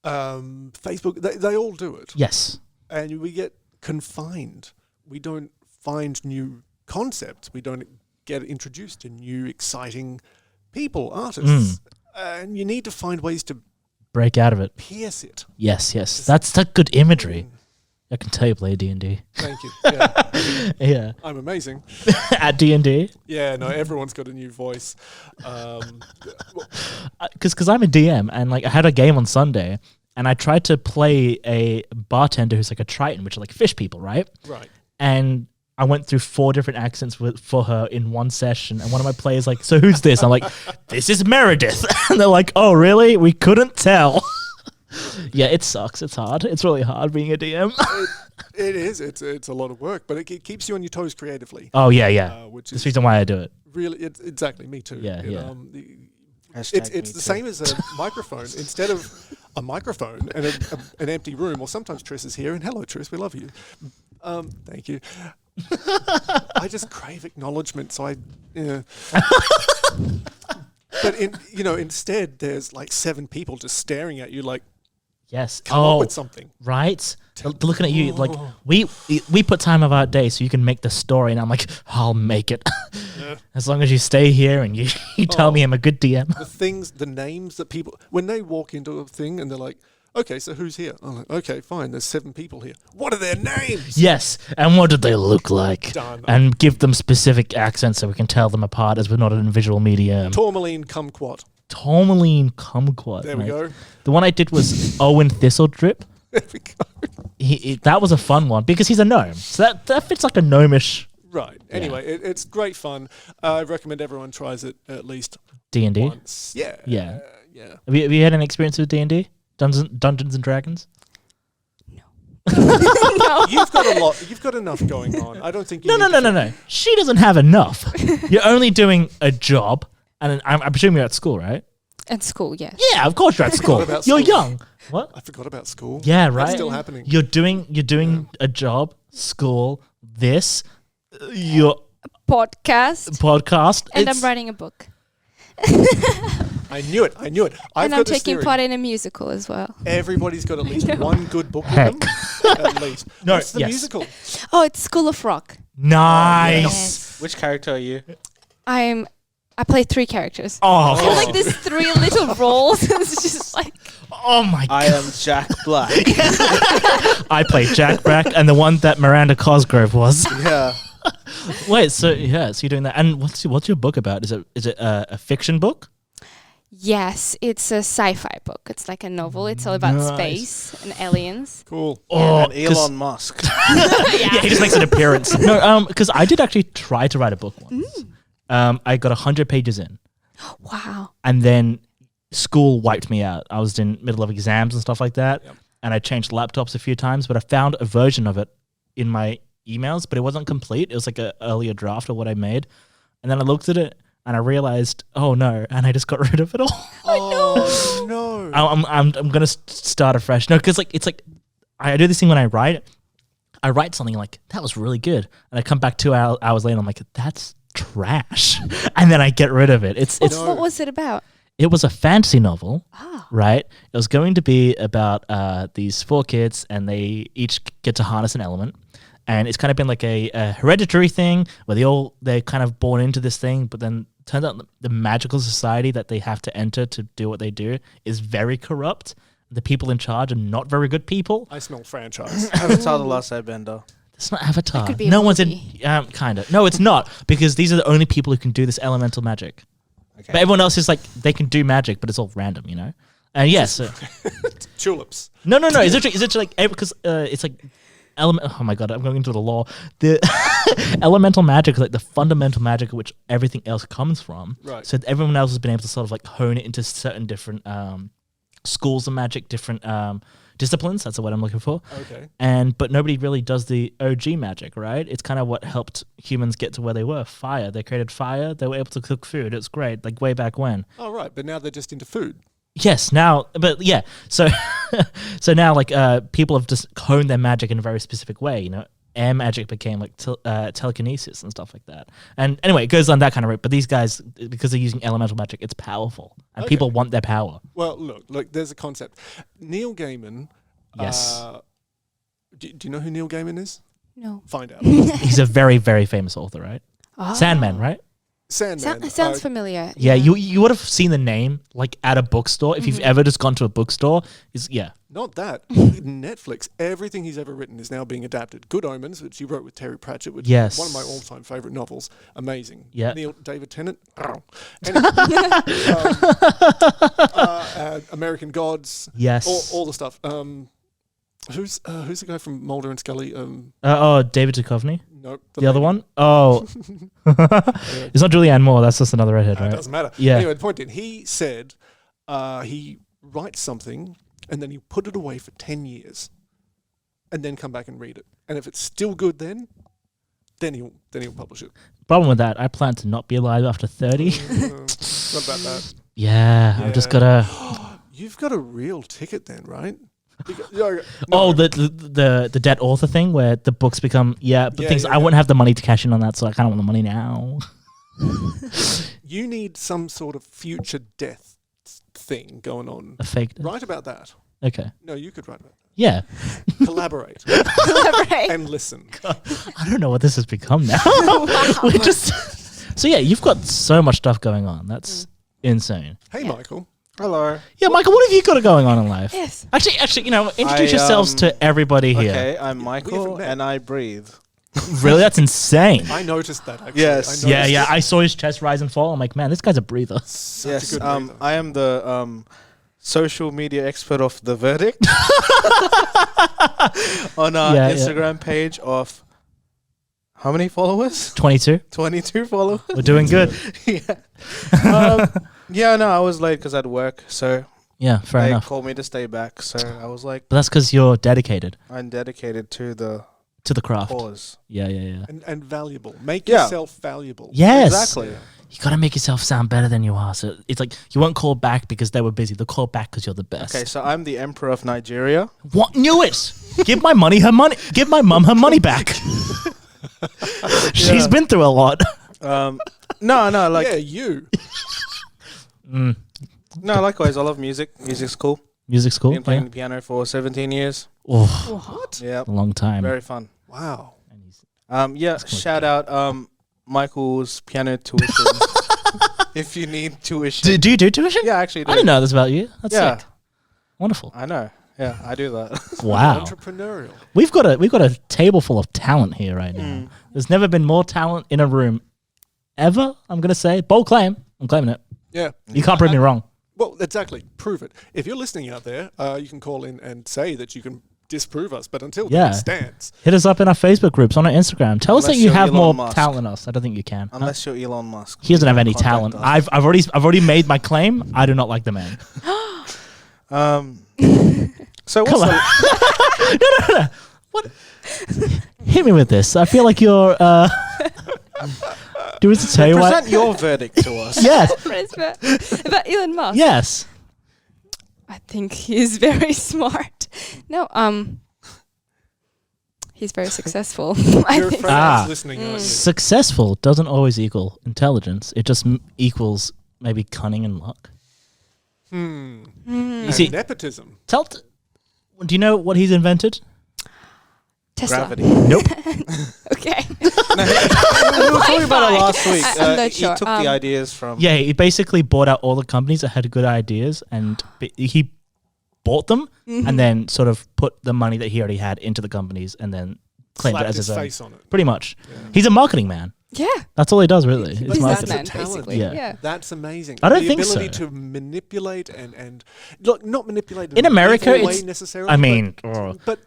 Facebook, they all do it. Yes. And we get confined. We don't find new concepts. We don't get introduced to new, exciting people, artists. And you need to find ways to break out of it. Pierce it. Yes. That's good imagery. I can tell you play D&D. Thank you. Yeah. Yeah. I'm amazing. At D&D? Yeah, no, everyone's got a new voice. Because I'm a DM, and like I had a game on Sunday, and I tried to play a bartender who's like a Triton, which are like fish people, right? Right. And I went through 4 different accents for her in one session, and one of my players like, so who's this? I'm like, this is Meredith. And they're like, oh, really? We couldn't tell. Yeah, it sucks. It's hard. It's really hard being a DM. It is. It's a lot of work, but it keeps you on your toes creatively. Oh, yeah. Which That's is the reason why I do it. really, exactly, me too. Yeah. It's the same as a microphone. Instead of a microphone and an empty room, or sometimes Triss is here, and hello, Triss, we love you. Thank you. I just crave acknowledgement, so but instead there's like 7 people just staring at you like, yes, come up with something. Right? They're looking at you like, we put time of our day so you can make the story, and I'm like, I'll make it. Yeah. As long as you stay here and you tell me I'm a good DM. The names that people, when they walk into a thing and they're like, okay, so who's here? I'm like, okay, fine, there's 7 people here. What are their names? Yes, and what did they look like? Done. And give them specific accents so we can tell them apart, as we're not in visual medium. Tourmaline kumquat. Tourmaline kumquat. There we go. The one I did was Owen Thistledrip. There we go. That was a fun one because he's a gnome. So that fits like a gnomish. Right. Anyway, it's great fun. I recommend everyone tries it at least D&D? once. Yeah. Have you had an experience with D&D? Dungeons and Dragons? No. You've got a lot. You've got enough going on. I don't think you No. She doesn't have enough. You're only doing a job, and I presume you're at school, right? At school, yes. Yeah, of course you're at school. about You're school. young. What? I forgot about school. Yeah, right. That's still happening. You're doing a job, school, your podcast, And I'm writing a book. I knew it. And I'm taking part in a musical as well. Everybody's got at least one good book with them. At least. No, What's the yes. musical? Oh, it's School of Rock. Nice. Yes. Which character are you? I play 3 characters. Oh, I have like these 3 little roles. It's just like, oh my god. I am Jack Black. I play Jack Black, and the one that Miranda Cosgrove was. Yeah. Wait, so you're doing that, and what's your book about? Is it a fiction book? yes, it's a sci-fi book. It's like a novel. It's all about space and aliens. Cool. Oh, And Elon Musk. yeah, he just makes an appearance. No, because I did actually try to write a book once. I got 100 pages in. Wow. And then school wiped me out. I was in middle of exams and stuff like that. Yep. And I changed laptops a few times, but I found a version of it in my emails, but it wasn't complete. It was like an earlier draft of what I made. And then I looked at it and I realized, oh no, and I just got rid of it all. Oh no. I'm going to start afresh. No, because it's like I do this thing when I write. I write something like, that was really good. And I come back 2 hours later and I'm like, that's trash. And then I get rid of it. What was it about? It was a fantasy novel, Ah. right? It was going to be about these 4 kids, and they each get to harness an element. And it's kind of been like a hereditary thing where they're kind of born into this thing, but then turns out the magical society that they have to enter to do what they do is very corrupt. the people in charge are not very good people. I smell franchise. Avatar: The Last Airbender. It's not Avatar. could be a No one's in. movie. Kind of. No, it's not, because these are the only people who can do this elemental magic. Okay. But everyone else is like, they can do magic, but it's all random, you know. And yes, Tulips. no. Is it like because it's like element? Oh my god, I'm going into the law. The elemental magic is like the fundamental magic of which everything else comes from. Right. So everyone else has been able to sort of like hone it into certain different schools of magic, different disciplines. That's the word I'm looking for. Okay. But nobody really does the OG magic, right? It's kind of what helped humans get to where they were. Fire. They created fire. They were able to cook food. It's great. Like way back when. Oh, right. But now they're just into food. Yes, now, but yeah, so so now like people have just honed their magic in a very specific way. You know, air magic became like telekinesis and stuff like that. And anyway, it goes on that kind of route. But these guys, because they're using elemental magic, it's powerful, and Okay. people want their power. Well, look. There's a concept. Neil Gaiman. Yes. Do you know who Neil Gaiman is? No. Find out. He's a very, very famous author, right? Oh. Sandman, right? Sandman. Sounds familiar. Yeah, you would have seen the name like at a bookstore if you've ever just gone to a bookstore. Not that. Netflix. Everything he's ever written is now being adapted. Good Omens, which he wrote with Terry Pratchett, which Yes. is one of my all-time favorite novels. Amazing. Yeah. David Tennant. Anyway, American Gods. Yes. All the stuff. Who's the guy from Mulder and Scully? David Duchovny. Nope. The other one? Oh. It's not Julianne Moore. That's just another redhead, It right? doesn't matter. Yeah. Anyway, the point is, he said he writes something and then he'll put it away for 10 years and then come back and read it. And if it's still good then he'll publish it. Problem with that, I plan to not be alive after 30. What about that? Yeah, I'm just gonna... You've got a real ticket then, right? The debt author thing where the books become... I wouldn't have the money to cash in on that, so I kind of want the money now. You need some sort of future death thing going on. A fake... Write about that. Okay. No, you could write about that. Yeah. Collaborate Collaborate. and listen. I don't know what this has become now. We're just... So yeah, you've got so much stuff going on. That's insane. Hey, Michael. Hello. Yeah, Michael, what have you got going on in life? Yes. Actually, introduce yourselves to everybody here. Okay, I'm We Michael haven't met. and I breathe. Really? That's insane. I noticed that, actually. Yes. I noticed Yeah. it. I saw his chest rise and fall. I'm like, man, this guy's a breather. Such Yes, a good breather. I am the social media expert of The Verdict on our Instagram page of how many followers? 22. 22 followers. We're doing good. No, I was late because I'd work, so Yeah, fair they enough. called me to stay back. So I was like, But that's because you're dedicated I'm dedicated to the to the craft. cause. Yeah. And valuable. Make Yeah. yourself valuable. Yes. Exactly. You got to make yourself sound better than you are. So it's like you won't call back because they were busy. They'll call back because you're the best. Okay, so I'm the emperor of Nigeria. What? Knew it. Give my money her money. Give my mum her money back. She's been through a lot. No, like Yeah, you. no, likewise. I love music. Music's cool. Music's cool. Been playing the piano for 17 years. Oh, What? Yeah, a long time. very fun. Wow. Shout out Michael's piano tuition. If you need tuition. Do you do tuition? Yeah, I actually do. I didn't know this about you. That's Yeah. sick. Wonderful. I know. Yeah, I do that. Wow. Entrepreneurial. We've got a table full of talent here right now. There's never been more talent in a room ever. I'm gonna say bold claim. I'm claiming it. Yeah. You can't prove me wrong. Well, exactly. Prove it. If you're listening out there, you can call in and say that you can disprove us. But until then, it stands. Hit us up in our Facebook groups, on our Instagram. Tell us that Unless you you're have Elon more Musk. talent than us. I don't think you can. Unless you're Elon Musk. He doesn't have any Contact talent. us. I've already made my claim. I do not like the man. So what's Come the, No. What? Hit me with this. I feel like you're. Do we tell you what? present your verdict to us? Yes. About Elon Musk. Yes. I think he's very smart. No, he's very successful. I You're think. afraid Ah. I was listening, aren't you? Successful doesn't always equal intelligence. It just equals maybe cunning and luck. You And see, nepotism. do you know what he's invented? Tesla. Gravity. Nope. Okay. We were talking about it Wi-Fi. last week. I'm not He sure. took the ideas from. Yeah, he basically bought out all the companies that had good ideas, and he bought them and then sort of put the money that he already had into the companies and then claimed it Slapped as his his own. face on it. Pretty much. Yeah. He's a marketing man. Yeah. That's all he does, really. It's Businessman, marketing. talent. basically. Yeah. That's amazing. I don't the think ability so. to manipulate and look, not manipulate In an America, evil way it's- necessarily. I mean, but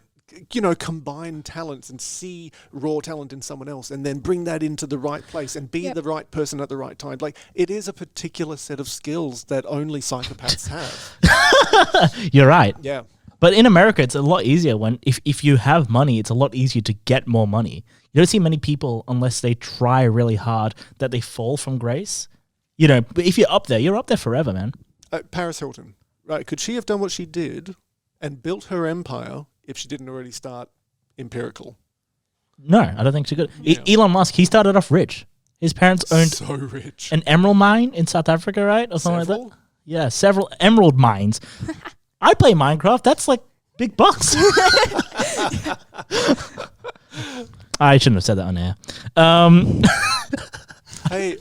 combine talents and see raw talent in someone else, and then bring that into the right place and be the right person at the right time. Like, it is a particular set of skills that only psychopaths have. you're right. Yeah. But in America, it's a lot easier when if you have money, it's a lot easier to get more money. You don't see many people, unless they try really hard, that they fall from grace. But if you're up there, you're up there forever, man. Paris Hilton, right? Could she have done what she did and built her empire if she didn't already start empirical? No, I don't think she could. Yeah. Elon Musk, he started off rich. His parents owned So rich. an emerald mine in South Africa, right? Or something like Several? that. Yeah, several emerald mines. I play Minecraft. That's like big bucks. I shouldn't have said that on air. Hey,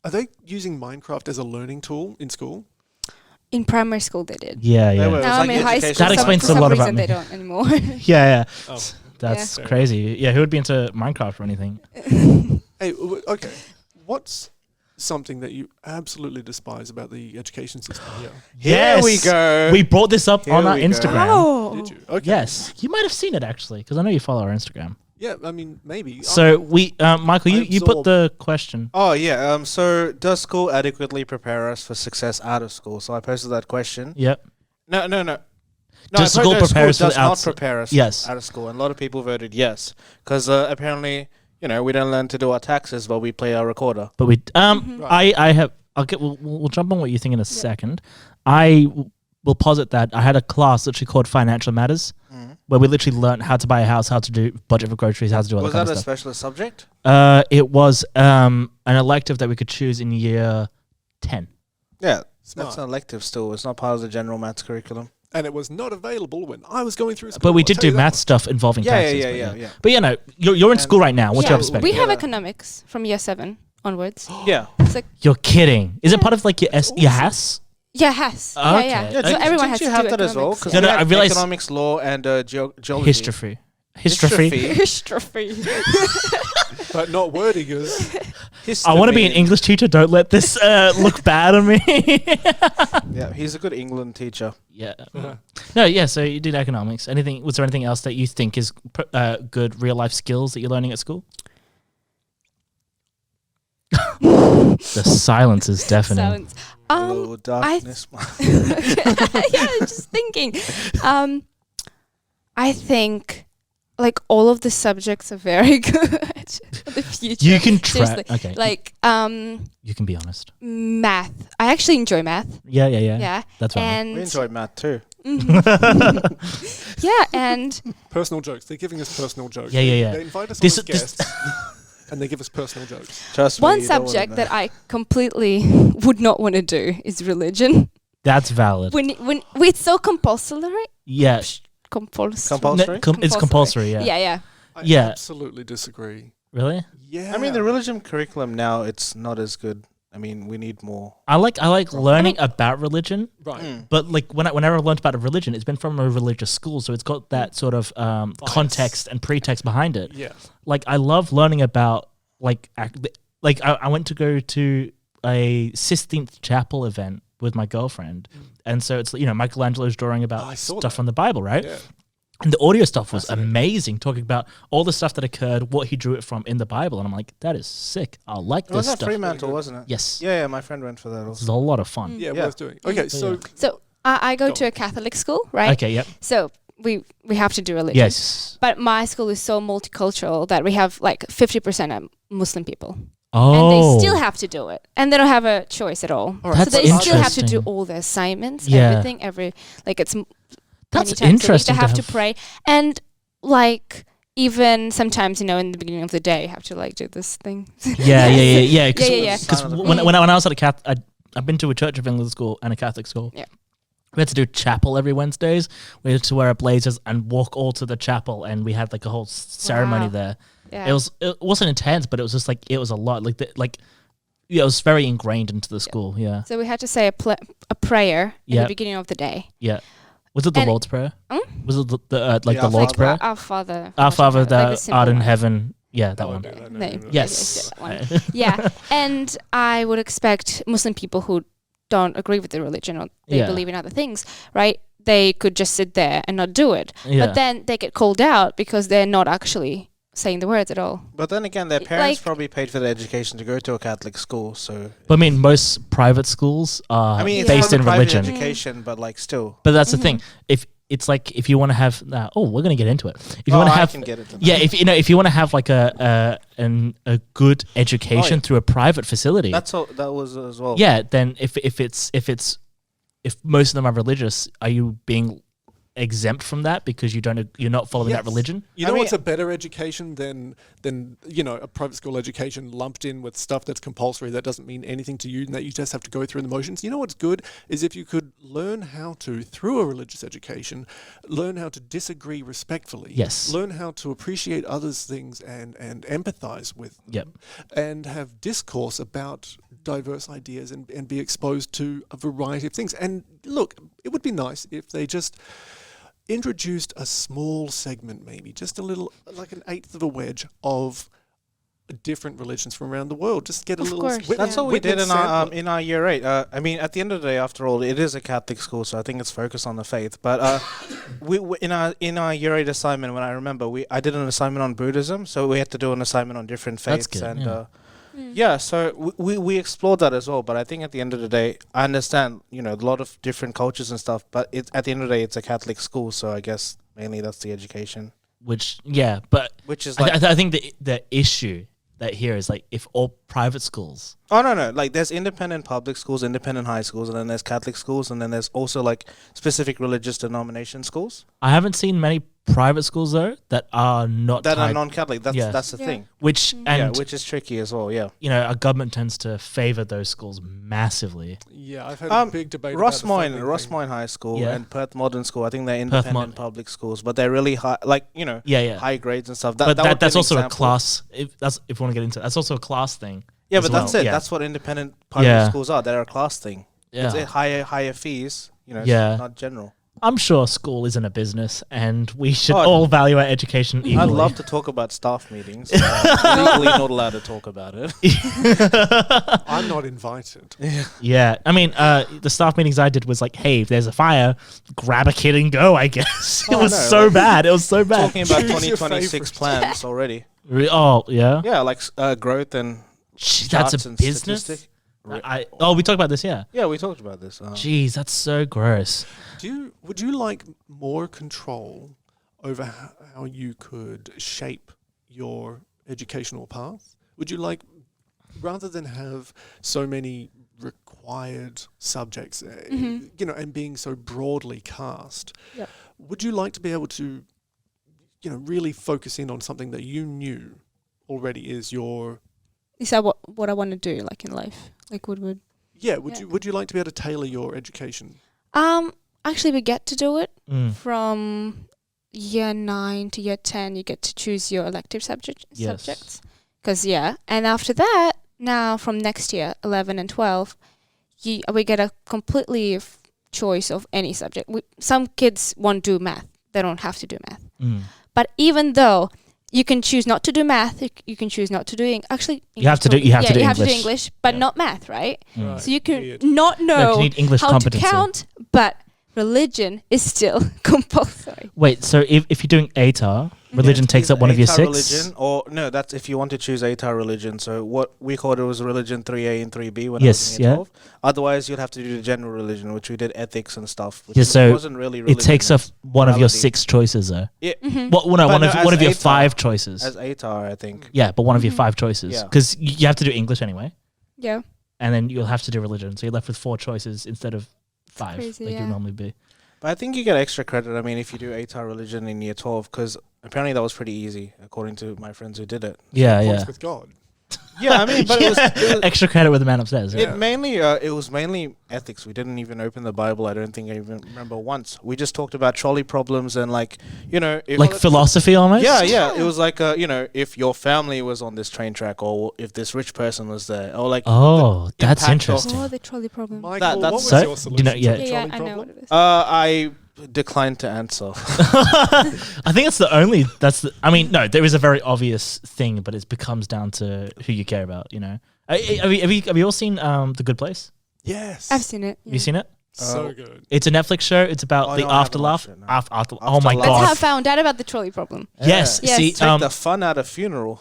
are they using Minecraft as a learning tool in school? In primary school, they did. Yeah, They yeah. were. It was Now like I'm in high education. school. That explains for a some lot about reason me. they don't anymore. Yeah. Oh. That's Yeah. crazy. Yeah, who would be into Minecraft or anything? Hey, okay. What's something that you absolutely despise about the education system here? Here we go. We brought this up Here on our we go. Instagram. Oh. Did you? Okay. Yes. You might have seen it actually, because I know you follow our Instagram. Yeah, I mean, maybe. So we, Michael, I you put absorb- the question. Oh yeah. So does school adequately prepare us for success out of school? So I posted that question. Yep. No. Does school prepare us for does the not outside? prepare us Yes. out of school, and a lot of people voted yes because apparently we don't learn to do our taxes, but we play our recorder. But we, Right. I have. We'll jump on what you think in a second. I will posit that I had a class literally called Financial Matters, where we literally learned how to buy a house, how to do budget for groceries, how to do all Was that kind that of a stuff. specialist subject? It was an elective that we could choose in year 10. Yeah, Smart. that's an elective still. It's not part of the general maths curriculum. And it was not available when I was going through school. But we I'll did tell do you that math much. stuff involving taxes. Yeah. But you're in And- school right now. What's your Yeah, perspective? we have Yeah. economics from year 7 onwards. Yeah. It's like, You're kidding. Is it part of like your your HAS? yeah, has. Okay. Yeah. Yeah, So didn't- everyone has you to have do that as well? economics. Because No, no, I realized- economics, law, and geology. History. History. But not wording is. I want to be an English teacher. Don't let this look bad on me. Yeah, he's a good England teacher. Yeah. No, yeah, so you did economics. Was there anything else that you think is good real life skills that you're learning at school? The silence is deafening. Silence. Hello, darkness. Yeah, just thinking. I think like all of the subjects are very good for the future. You can try. Seriously. Okay. Like you can be honest. math. I actually enjoy math. Yeah. Yeah. That's right. And We enjoyed math too. yeah, and Personal jokes. They're giving us personal jokes. Yeah. They invite us This- on as guests, and they give us personal jokes. Trust me. one you don't wanna subject know. that I completely would not want to do is religion. That's valid. When it's so compulsory. Yeah. Compulsory. It's compulsory. Yeah. Yeah. I Yeah. absolutely disagree. Really? Yeah. I mean, the religion curriculum now, it's not as good. I mean, we need more. I like learning about religion, Right. but like whenever I've learned about a religion, it's been from a religious school, so it's got that sort of context and pretext behind it. Yeah. Like I love learning about I went to go to a Sistine Chapel event with my girlfriend, and so it's Michelangelo's drawing about I saw stuff that. from the Bible, right? Yeah. And the audio stuff was Fascinating. amazing, talking about all the stuff that occurred, what he drew it from in the Bible, and I'm like, that is sick. I like It was this that stuff. Fremantle, wasn't it? Yes, Yeah, my friend went for that this also. is a lot of fun. Yeah, Yeah. worth doing. Okay, so So I go Go to a Catholic school, right? Okay, yep, So we have to do religion. yes. But my school is so multicultural that we have like 50% of Muslim people. Oh, And they still have to do it. And they don't have a choice at all. All right, So That's they still have to do interesting. all the assignments, Yeah. everything, it's That's many times a week interesting they to have to have- pray. And like even sometimes, in the beginning of the day you have to like do this thing. yeah. Yeah. Because when I was at a I've been to a Church of England school and a Catholic school. Yeah. We had to do chapel every Wednesdays. We had to wear our blazers and walk all to the chapel, and we had like a whole ceremony Wow. there. Yeah. It wasn't intense, but it was just like it was a lot. It was very ingrained into the school. Yeah, So we had to say a prayer at Yeah. the beginning of the day. yeah. Was it the And- Lord's Prayer? Was it the Yeah, the Lord's Prayer? Our Father. Our Father like the that simple art in one. heaven. Yeah, that Oh, one. No. Yes. That one. Yeah, and I would expect Muslim people who don't agree with the religion or they Yeah. believe in other things, right? They could just sit there and not do it. Yeah. But then they get called out because they're not actually saying the words at all. But then again, their parents Like- probably paid for their education to go to a Catholic school, so But I mean, most private schools are I mean, it's based not in a private religion. education, but like still. But that's the thing. If it's like if you want to have, we're gonna get into it. If you want to I have, can get it. yeah, if you want to have like a good education yeah. through a private facility, That's all. That was as well. yeah. Then if most of them are religious, are you being exempt from that because you're not following that Yes. religion? You I know mean- what's a better education than a private school education lumped in with stuff that's compulsory that doesn't mean anything to you and that you just have to go through the motions? You know what's good is if you could learn how to, through a religious education, learn how to disagree respectfully. Yes. Learn how to appreciate others' things and empathize with them. Yep. And have discourse about diverse ideas and be exposed to a variety of things. And look, it would be nice if they just introduced a small segment, maybe just a little, like an eighth of a wedge of different religions from around the world. Just get a Of little. course, That's what we did witness in our sample. in our year 8. I mean, at the end of the day, after all, it is a Catholic school, so I think it's focused on the faith. But we in our year 8 assignment, when I remember, I did an assignment on Buddhism, so we had to do an assignment on different faiths. That's good, And yeah. yeah, so we explored that as well. But I think at the end of the day, I understand, a lot of different cultures and stuff. But at the end of the day, it's a Catholic school, so I guess mainly that's the education, Which but which is I, like. I think the issue that here is like if all private schools. Oh no! Like there's independent public schools, independent high schools, and then there's Catholic schools, and then there's also like specific religious denomination schools I haven't seen many private schools though that are not that are tied- non-Catholic. That's Yeah. that's the Yeah. thing. which and Which is tricky as well. Yeah. our government tends to favor those schools massively. Yeah, I've had a big debate. about the funding thing. Rossmoyne High School Yeah. and Perth Modern School. I think they're Perth independent public schools, but they're really high, Yeah. high grades and stuff. But would be that's an also a example. class. If we want to get into it, that's also a class thing. Yeah, as but that's well. it. Yeah. That's what independent private Yeah. schools are. They're a class thing. Yeah. It's a higher fees. It's Yeah. not general. I'm sure school isn't a business, and we should Oh, all value our education equally. I'd love to talk about staff meetings. Legally not allowed to talk about it. I'm not invited. Yeah, I mean, the staff meetings I did was like, hey, if there's a fire, grab a kid and go. I guess it Oh, was no, so like- bad. It was so bad. Talking about Choose your 2026 favourite. plans already. Oh yeah, Yeah, like growth and that's charts a and business. statistic. We talked about this. Yeah. Yeah, we talked about this. Jeez, that's so gross. Would you like more control over how you could shape your educational path? Would you like, rather than have so many required subjects, and being so broadly cast, Yep. would you like to be able to, really focus in on something that you knew already is your Is that what I want to do, like in life? Like would would you like to be able to tailor your education? actually we get to do it Mm. from year 9 to year 10. You get to choose your elective subjects. And after that, now from next year, 11 and 12, we get a completely choice of any subject. Some kids won't do math; they don't have to do math. Mm. But even though you can choose not to do math, you can choose not to do Actually, You have to do- you have to do you have to do English. English, but Yeah. not math, right? Mm. Right. So you can Weird. not No, know you need English how competency. to count, but religion is still compulsory. Wait, so if you're doing ATAR, religion takes up one of your ATAR 6. religion, or no, that's if you want to choose ATAR religion. So what we called it was religion 3A and 3B when I Yes, was in year yeah. 12. Otherwise, you'd have to do the general religion, which we did ethics and stuff. Which Yeah, so wasn't really It religion takes up one of your morality. 6 choices, though. Yeah, Mhm. Well, no, But one no, of as one of your ATAR 5 choices. as ATAR, I think. Yeah, but one of your Mhm. 5 choices, Yeah. because you have to do English anyway, Yeah. and then you'll have to do religion. So you're left with 4 choices instead of 5, crazy, like yeah. you normally be. But I think you get extra credit. I mean, if you do ATAR religion in year 12, because apparently that was pretty easy, according to my friends who did it. Yeah, Once yeah. with God. Yeah, I mean, but it was Extra credit with the man upstairs. Yeah. it was mainly ethics. We didn't even open the Bible. I don't think I even remember once. We just talked about trolley problems and if Like philosophy almost. yeah. It was like if your family was on this train track, or if this rich person was there, or like Oh, that's impact of- interesting. Oh, the trolley problem. Michael, what that's- was So, your do you solution know- to yeah. the Yeah, trolley I know problem? what it is. I Decline to answer. I think it's the only. I mean, no, there is a very obvious thing, but it becomes down to who you care about. You know, have you all seen The Good Place? Yes. I've seen it. Have you seen it? So good. It's a Netflix show. It's about the no, I haven't afterlife. watched it, no. Oh my Afterlife. That's how I god! found out about the trolley problem. Yes. Yes. See, Take the fun out of funeral.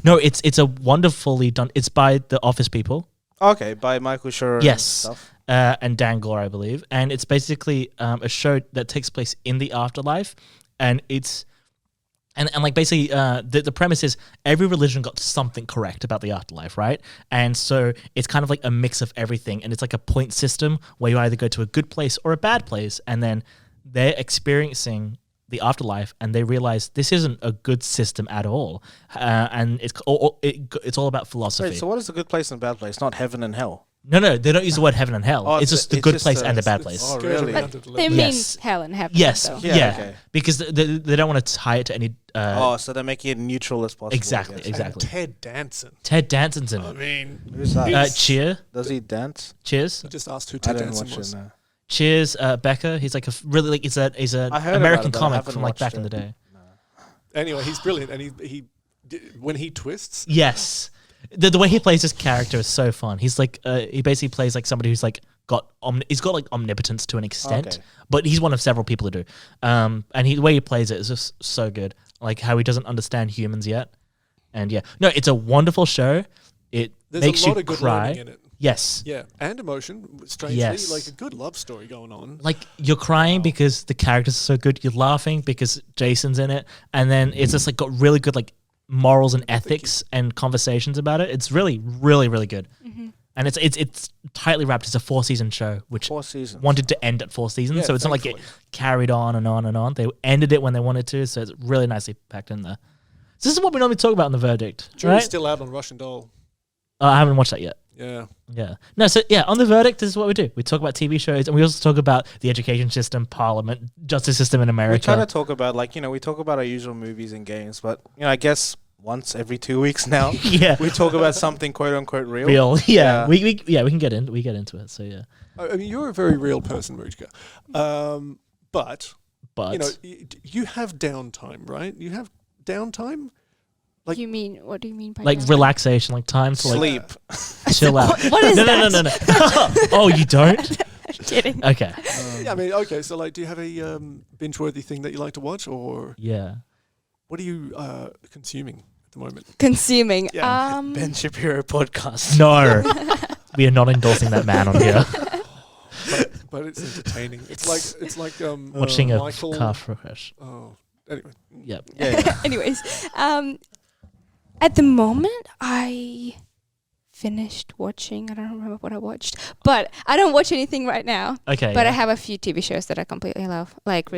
no, it's a wonderfully done. It's by the Office people. Okay, by Michael Schur. Yes. And stuff. And Dan Gore, I believe, and it's basically a show that takes place in the afterlife, and it's and like basically the premise is every religion got something correct about the afterlife, right? And so it's kind of like a mix of everything, and it's like a point system where you either go to a good place or a bad place, and then they're experiencing the afterlife, and they realize this isn't a good system at all, and it's all about philosophy. Wait, so what is the good place and bad place? Not heaven and hell. No, they don't use the word heaven and hell. Oh, it's just the good place and the bad place. Oh, really? But they Yes. mean hell and heaven. Yes, So. yeah, okay. because they don't want to tie it to any. So they're making it neutral as possible. I Exactly, guess. exactly. And Ted Danson. Ted Danson's in I it. mean, Who's that? Cheer, Does he dance? Cheers, I just asked who I Ted didn't Danson watch was. it. No. Cheers. Becker, he's like really like he's an I heard American about it, but I comic haven't from like watched back in the it. day. Anyway, he's brilliant, and he when he twists, Yes, the way he plays his character is so fun. He's like he basically plays like somebody who's like he's got like omnipotence to an extent, Okay. but he's one of several people who do. And the way he plays it is just so good. Like how he doesn't understand humans yet, and it's a wonderful show. It there's makes a lot you of good cry. learning in it. Yes. Yeah, and emotion. Strangely, Yes. like a good love story going on. Like you're crying because the characters are so good. You're laughing because Jason's in it, and then it's just like got really good like morals and ethics and conversations about it. It's really, really, really good, and it's tightly wrapped. It's a 4-season show, which 4 seasons. wanted to end at 4 seasons, Yeah, so it's not like it thankfully. carried on and on and on. They ended it when they wanted to, so it's really nicely packed in there. So this is what we normally talk about in the verdict, Jury's right? still out on Russian Doll. I haven't watched that yet. Yeah. Yeah. No, so on the verdict, this is what we do. We talk about TV shows, and we also talk about the education system, parliament, justice system in We America. try to talk about we talk about our usual movies and games, but I guess once every 2 weeks now, Yeah. we talk about something quote unquote real. Real. Yeah. Yeah. We can get into it. So yeah. I mean, you're a very real person, Marichka. But But you have downtime, right? You have downtime. Like- What do you mean by like that? relaxation, like time to like Sleep. chill out. What is no, that? no. Oh, you don't? Kidding. Okay. Yeah, I mean, okay. So, like, do you have a binge-worthy thing that you like to watch, or Yeah. what are you consuming at the moment? Consuming. Yeah. Ben Shapiro podcast. No. We are not endorsing that man on here. But it's entertaining. It's like Watching a Michael. car crash. Oh, anyway. Yep. Yeah. Anyways, at the moment, I finished watching. I don't remember what I watched, but I don't watch anything right now. Okay. But yeah. I have a few TV shows that I completely love, like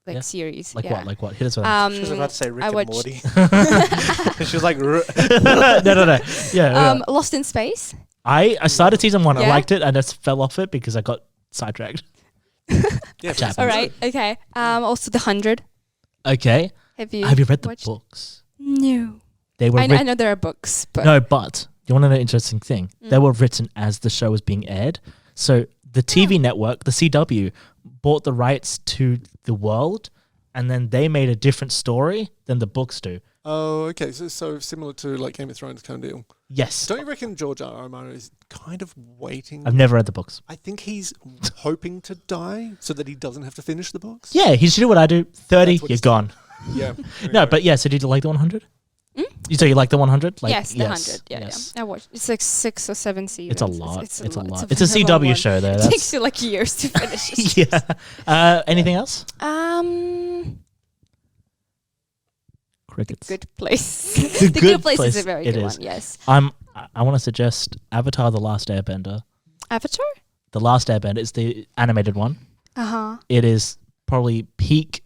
Yeah. series. Like yeah. what? Like what? Hit us with She was about to say Rick I and watched- Morty. She was like, no. Yeah. Lost in Space. I started season 1. I Yeah. liked it and just fell off it because I got sidetracked. Yeah, Chapter. All right. Okay. Also, The 100. Okay. Have you Have you read the watched? books? No. They were I know there are books, but No, but you want to know an interesting thing? They were written as the show was being aired. So the TV network, the CW, bought the rights to the world, and then they made a different story than the books do. Oh, okay. So similar to like Game of Thrones kind of deal. Yes. Don't you reckon George R. R. Martin is kind of waiting? I've never read the books. I think he's hoping to die so that he doesn't have to finish the books. Yeah, he should do what I do. 30, That's what you're he's gone. Yeah. No, but yeah, so did you like the 100? You say you like the 100? Like, yes, The 100. Yeah, yes. yeah. I watched. It's like 6 or 7 seasons. It's a lot. It's a lot. It's It's a very long CW one. show, though. It That's takes you like years to finish. it. yeah. Anything else? Crickets. Good Place. The The Good Good Place is Place, a very it good is. one. Yes. I want to suggest Avatar: The Last Airbender. Avatar. The Last Airbender is the animated one. It is probably peak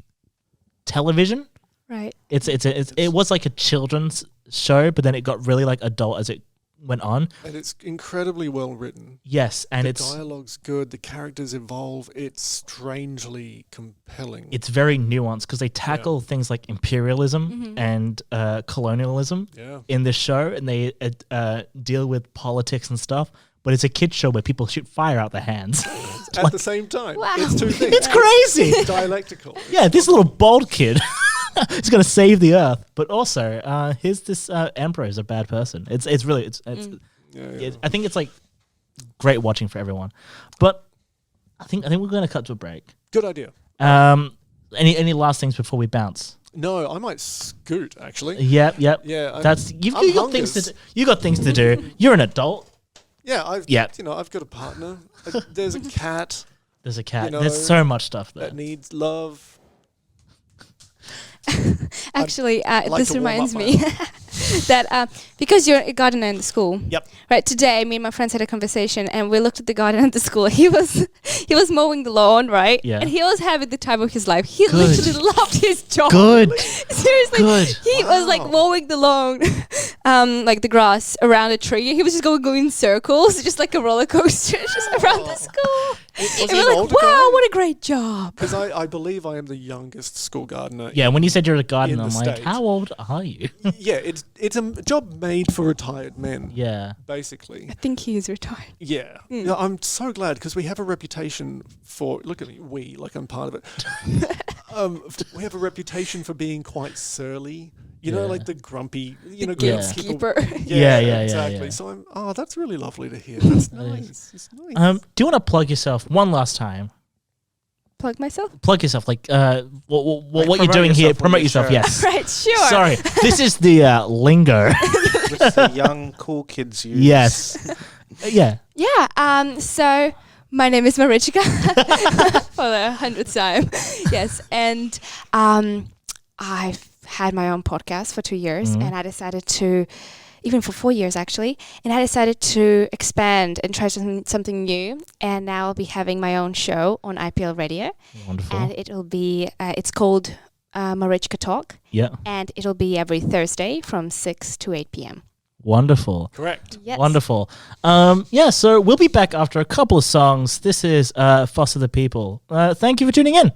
television. Right. It was like a children's show, but then it got really like adult as it went on. And it's incredibly well written. Yes, and The it's dialogue's good. The characters evolve. It's strangely compelling. very nuanced because they tackle things like imperialism and colonialism Yeah. in this show, and they deal with politics and stuff, but it's a kids show where people shoot fire out their hands. At the same time. Wow. It's two things. It's crazy. It's dialectical. Yeah, this little bald kid is going to save the earth, but also here's this emperor is a bad person. It's really I think it's like great watching for everyone, but I think we're going to cut to a break. Good idea. Any last things before we bounce? No, I might scoot actually. Yep. Yeah, You've got things to do. You got things to do. You're an adult. Yeah, I've got a partner. There's a cat. There's a cat. You know, There's so much stuff there. that needs love. Actually, like this to warm reminds up me that because you're a gardener in the school. Yep. Right. Today, me and my friends had a conversation, and we looked at the garden at the school. He was mowing the lawn, right? Yeah. And he was having the time of his life. He Good. literally loved his job. Good. Seriously, Good. he was like mowing the lawn, like the grass around a tree. He was just going in circles, just like a roller coaster, just around the school. Was And he we're an like, older wow, guy? what a great job. Because I believe I am the youngest school gardener. Yeah, when you said you're a gardener, In I'm the like, States. how old are you? Yeah, it's a job made for retired men. Yeah. Basically. I think he is retired. Yeah. Yeah, I'm so glad because we have a reputation for, look at me, like I'm part of it. We have a reputation for being quite surly. You know, Yeah. like the grumpy, The grumpy gatekeeper. people. Yeah, exactly. yeah. So that's really lovely to hear. That's nice. It's nice. Do you want to plug yourself one last time? Plug myself? Plug yourself, like what you're promote doing here. yourself Promote on your yourself, show. yes. Right, sure. Sorry, this is the lingo. Which the young cool kids use. Yes. Yeah. Yeah. So my name is Marichka for the 100th time. Yes, and I've had my own podcast for 2 years, and I decided to, even for 4 years actually, and I decided to expand and try something new. And now I'll be having my own show on IPL Radio, Wonderful. and it'll be it's called Marichka Talk, Yeah. and it'll be every Thursday from 6 to 8 p.m. Wonderful. Correct. Yes. Wonderful. Yeah, so we'll be back after a couple of songs. This is Foster the People. Thank you for tuning in.